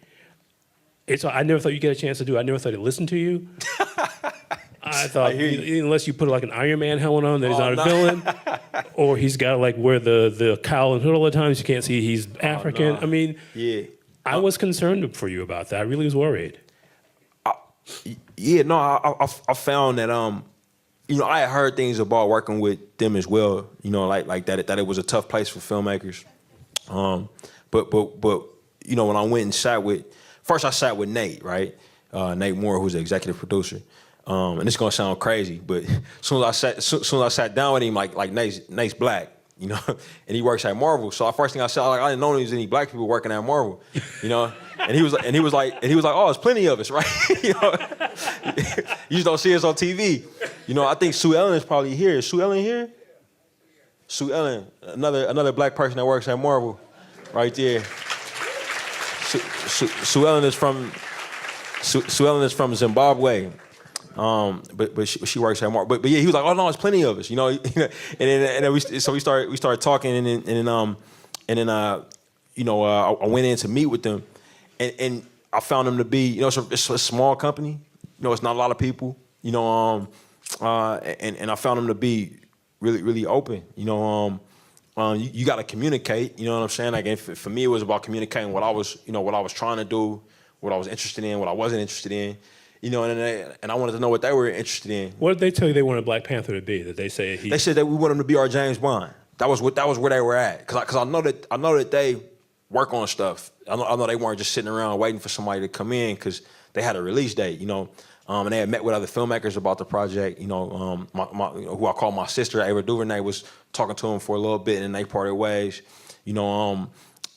I never thought you'd get a chance to do it. I never thought he'd listen to you. I thought, hear you. unless you put like an Iron Man helmet on, that he's Oh, not a no. villain, or he's got to like wear the cowl and hood all the time so you can't see he's African. no. I mean, Yeah. I was concerned for you about that. I really was worried. Yeah, no, I found that you know, I had heard things about working with them as well. You know, like that it was a tough place for filmmakers. But you know, when I went and sat with, first I sat with Nate, right? Nate Moore, who's the executive producer. And it's gonna sound crazy, but soon as I sat down with him, like Nate's black, you know, and he works at Marvel. So the first thing I said, I didn't know there was any black people working at Marvel, you know. And he was like, oh, there's plenty of us, right? You know, you just don't see us on TV. You know, I think Sue Ellen is probably here. Is Sue Ellen here? Sue Ellen, another black person that works at Marvel, right there. Sue Ellen is from Zimbabwe. But she works at Marvel. But yeah, he was like, oh no, there's plenty of us, you know. And then we started talking, and then you know, I went in to meet with them, and I found them to be, you know, it's a small company, you know, it's not a lot of people, you know, and I found them to be really open, you know. You got to communicate, you know what I'm saying? Like, and for me, it was about communicating what I was trying to do, what I was interested in, what I wasn't interested in. You know, and I wanted to know what they were interested in. What did they tell you they wanted Black Panther to be? Did they say he? They said that we want him to be our James Bond. That was where they were at. Cause I know that they work on stuff. I know they weren't just sitting around waiting for somebody to come in, because they had a release date. You know, and they had met with other filmmakers about the project. You know, who I call my sister, Ava DuVernay, was talking to him for a little bit, and they parted ways. You know,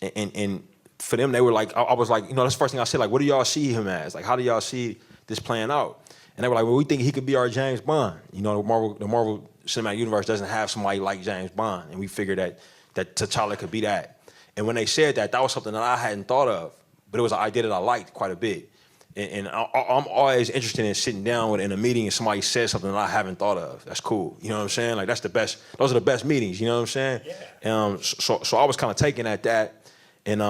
and for them, they were like, I was like, you know, that's the first thing I said. Like, what do y'all see him as? Like, how do y'all see this playing out? And they were like, well, we think he could be our James Bond. You know, the Marvel Cinematic Universe doesn't have somebody like James Bond, and we figured that T'Challa could be that. And when they said that was something that I hadn't thought of, but it was an idea that I liked quite a bit. And I'm always interested in sitting down in a meeting and somebody says something that I haven't thought of. That's cool. You know what I'm saying? Like, that's the best. Those are the best meetings. You know what I'm saying? Yeah. So I was kind of taken at that, and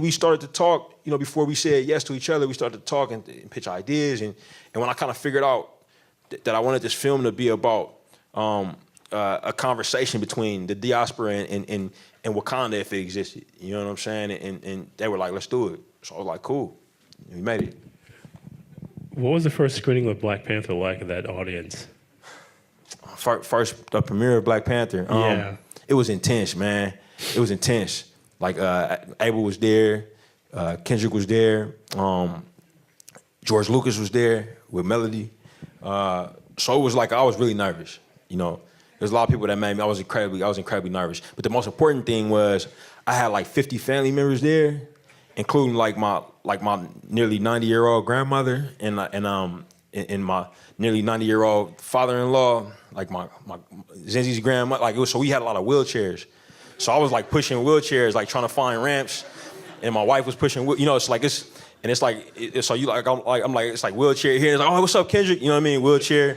we started to talk. You know, before we said yes to each other, we started to talk and pitch ideas. And when I kind of figured out that I wanted this film to be about a conversation between the diaspora and Wakanda, if it existed. You know what I'm saying? And they were like, let's do it. So I was like, cool. We made it. What was the first screening of Black Panther like at that audience? First, the premiere of Black Panther. Yeah. It was intense, man. It was intense. Like, Abel was there, Kendrick was there, George Lucas was there with Melody. So it was like I was really nervous. You know, there's a lot of people that made me. I was incredibly nervous. But the most important thing was I had like 50 family members there, including like my nearly 90-year-old grandmother and my nearly 90-year-old father-in-law, like my Zenzi's grandma. Like, it was, so we had a lot of wheelchairs. So I was like pushing wheelchairs, like trying to find ramps, and my wife was pushing. You know, it's like it's so you like I'm like it's like wheelchair here. It's like, oh, what's up, Kendrick? You know what I mean? Wheelchair.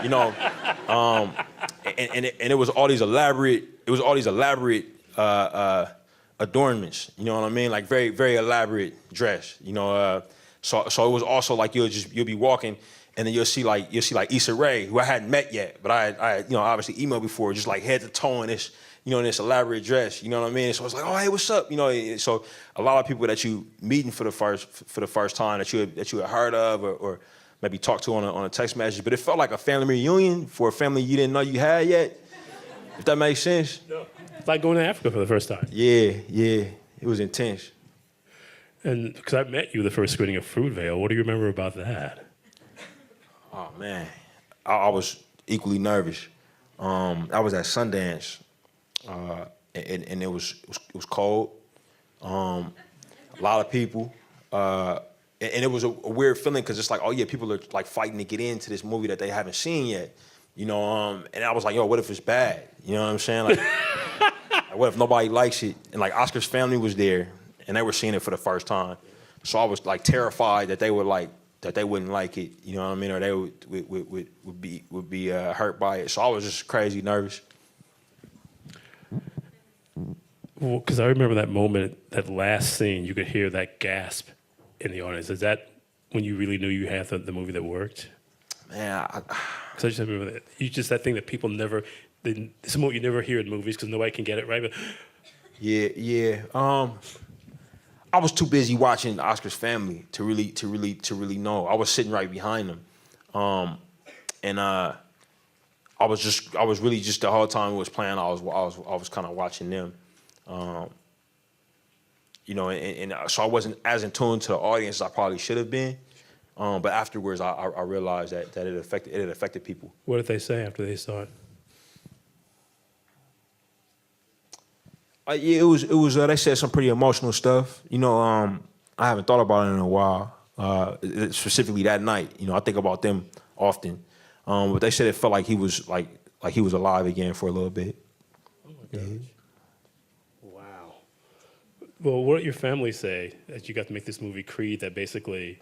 You know, and it was all these elaborate. It was all these elaborate adornments. You know what I mean? Like very very elaborate dress. You know, so it was also like you'll be walking. And then you'll see like Issa Rae, who I hadn't met yet, but I you know, obviously emailed before, just like head to toe in this, you know, in this elaborate dress, you know what I mean? So it's like, oh, hey, what's up? You know, so a lot of people that you meeting for the first time that you had heard of or maybe talked to on a text message, but it felt like a family reunion for a family you didn't know you had yet. If that makes sense. No. It's like going to Africa for the first time. Yeah, it was intense. And because I met you the first screening of Fruitvale, what do you remember about that? Oh man, I was equally nervous. I was at Sundance, and it was cold. A lot of people, and it was a weird feeling because it's like, oh yeah, people are like fighting to get into this movie that they haven't seen yet, you know. And I was like, yo, what if it's bad? You know what I'm saying? Like, like, what if nobody likes it? And like Oscar's family was there, and they were seeing it for the first time, so I was like terrified that they would like. That they wouldn't like it, you know what I mean, or they would be hurt by it. So I was just crazy nervous. Well, because I remember that moment, that last scene, you could hear that gasp in the audience. Is that when you really knew you had the movie that worked? Man, Because I just remember that. That thing that people never, it's a moment you never hear in movies because nobody can get it right. But yeah. I was too busy watching Oscar's family to really know. I was sitting right behind them, and I was really just the whole time it was playing. I was kind of watching them, you know, and so I wasn't as in tune to the audience as I probably should have been. But afterwards, I realized that it affected people. what did they say after they saw it? Yeah, it was. They said some pretty emotional stuff. You know, I haven't thought about it in a while. Specifically that night. You know, I think about them often. But they said it felt like he was like he was alive again for a little bit. Oh my gosh. Wow. Well, what did your family say that you got to make this movie Creed that basically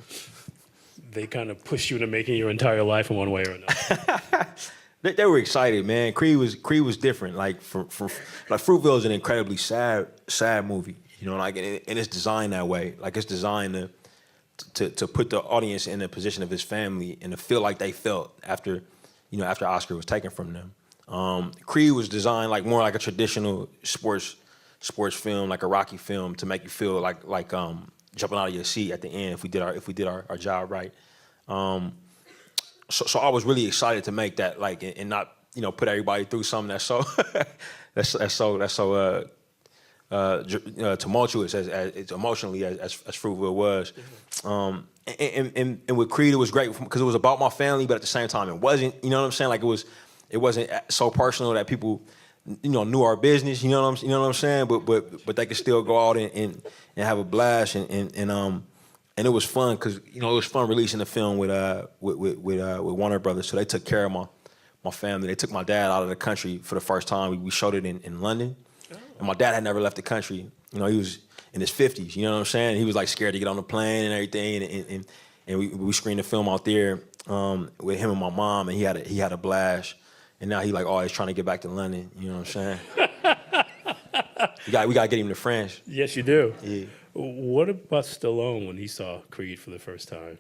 they kind of pushed you into making your entire life in one way or another? They were excited, man. Creed was different. Like like Fruitvale is an incredibly sad movie. You know, like and it's designed that way. Like it's designed to put the audience in the position of his family and to feel like they felt after Oscar was taken from them. Creed was designed like more like a traditional sports film, like a Rocky film, to make you feel like jumping out of your seat at the end if we did our job right. So I was really excited to make that, like, and not, you know, put everybody through something that's so tumultuous as it's emotionally as Fruitvale was. And with Creed, it was great because it was about my family, but at the same time, it wasn't. You know what I'm saying? Like it wasn't so personal that people, you know, knew our business. You know what I'm saying? But they could still go out and have a blast and it was fun because, you know, it was fun releasing the film with Warner Brothers. So they took care of my family. They took my dad out of the country for the first time. We showed it in London. Oh. And my dad had never left the country. You know, he was in his 50s. You know what I'm saying? He was like scared to get on the plane and everything. And we screened the film out there with him and my mom. And he had a blast. And now he like always trying to get back to London. You know what I'm saying? we got to get him to France. Yes, you do. Yeah. What about Stallone when he saw Creed for the first time?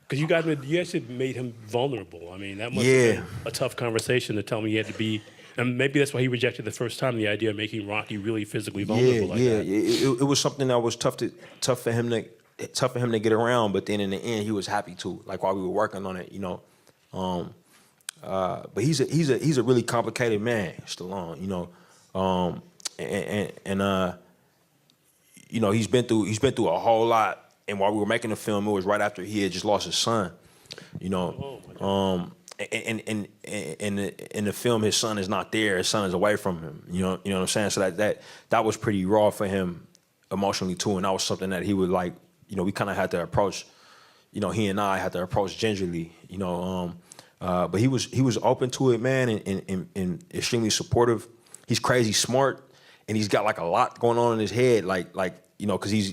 Because you actually made him vulnerable. I mean, that must have been a tough conversation to tell him he had to be. And maybe that's why he rejected the first time, the idea of making Rocky really physically vulnerable like that. It was something that was tough for him to get around. But then in the end, he was happy to. Like while we were working on it, you know. But he's a really complicated man, Stallone. You know, you know, he's been through a whole lot. And while we were making the film, it was right after he had just lost his son. You know, and in the film, his son is not there. His son is away from him. You know what I'm saying? So that was pretty raw for him emotionally too. And that was something that he would like. You know, we kind of had to approach. You know, he and I had to approach gingerly. You know, but he was open to it, man, and extremely supportive. He's crazy smart. And he's got like a lot going on in his head, like you know, because he's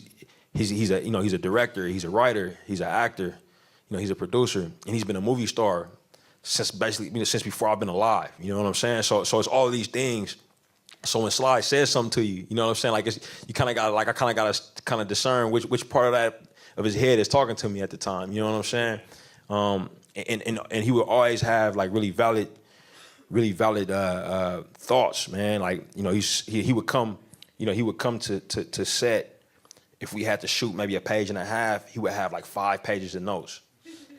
a director, he's a writer, he's an actor, you know, he's a producer, and he's been a movie star since before I've been alive. You know what I'm saying? So it's all of these things. So when Sly says something to you, you know what I'm saying? Like you kind of got I kind of got to kind of discern which part of his head is talking to me at the time. You know what I'm saying? And he would always have like really valid thoughts, man. Like, you know, he would come to set. If we had to shoot maybe a page and a half, he would have like 5 pages of notes,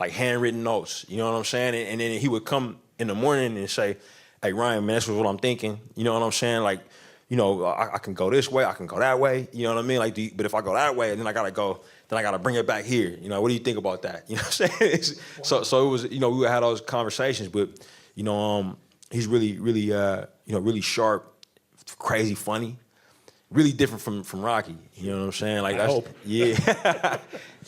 like handwritten notes. You know what I'm saying? And then he would come in the morning and say, "Hey Ryan, man, this was what I'm thinking." You know what I'm saying? Like, you know, I can go this way, I can go that way. You know what I mean? Like, but if I go that way, then I gotta bring it back here. You know, what do you think about that? You know what I'm saying? So it was, you know, we had those conversations, but you know, he's really, really, really sharp, crazy funny, really different from Rocky. You know what I'm saying? Like I hope. Yeah,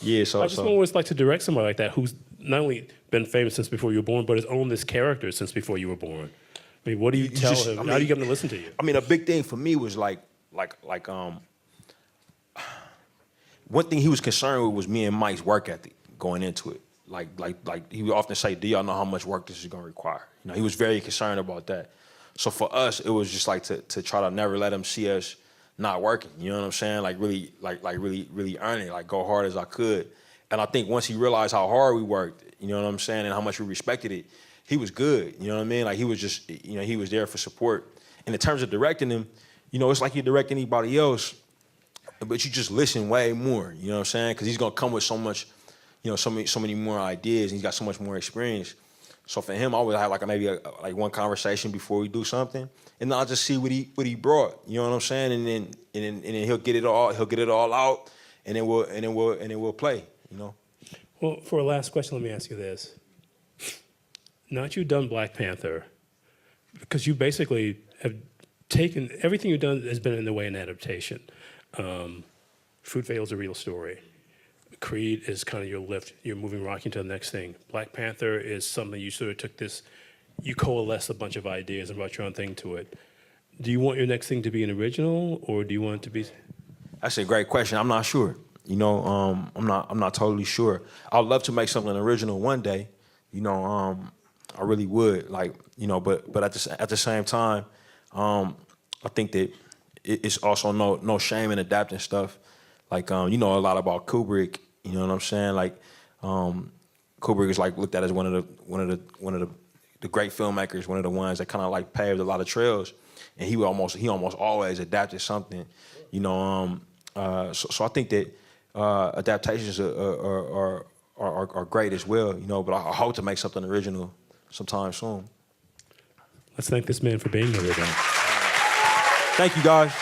yeah. So I just wonder what it's like to direct somebody like that who's not only been famous since before you were born, but has owned this character since before you were born. I mean, what do you tell just- him? I How do mean- you get him to listen to you? I mean, a big thing for me was one thing he was concerned with was me and Mike's work ethic going into it. Like he would often say, "Do y'all know how much work this is going to require?" You know, he was very concerned about that. So for us, it was just like to try to never let him see us not working. You know what I'm saying? Like really earn it. Like go hard as I could. And I think once he realized how hard we worked, you know what I'm saying, and how much we respected it, he was good. You know what I mean? Like he was just, he was there for support. And in terms of directing him, it's like you direct anybody else, but you just listen way more. You know what I'm saying? Because he's gonna come with so much, so many more ideas, and he's got so much more experience. So for him, I would have maybe one conversation before we do something, and then I'll just see what he brought. You know what I'm saying? And then he'll get it all out, and then we'll play. Well, for a last question, let me ask you this. Now that you've done Black Panther, because you basically have taken, everything you've done has been in the way an adaptation. Fruitvale is a real story. Creed is kind of your lift. You're moving Rocky to the next thing. Black Panther is something you sort of took this, you coalesced a bunch of ideas and brought your own thing to it. Do you want your next thing to be an original, or do you want it to be? That's a great question. I'm not sure. I'm not totally sure. I'd love to make something original one day. I really would. But at the same time, I think that it's also no shame in adapting stuff. A lot about Kubrick. You know what I'm saying? Kubrick is looked at as one of the great filmmakers, one of the ones that kind of paved a lot of trails, and he almost always adapted something. So I think that adaptations are great as well. But I hope to make something original sometime soon. Let's thank this man for being here today. Thank you, guys.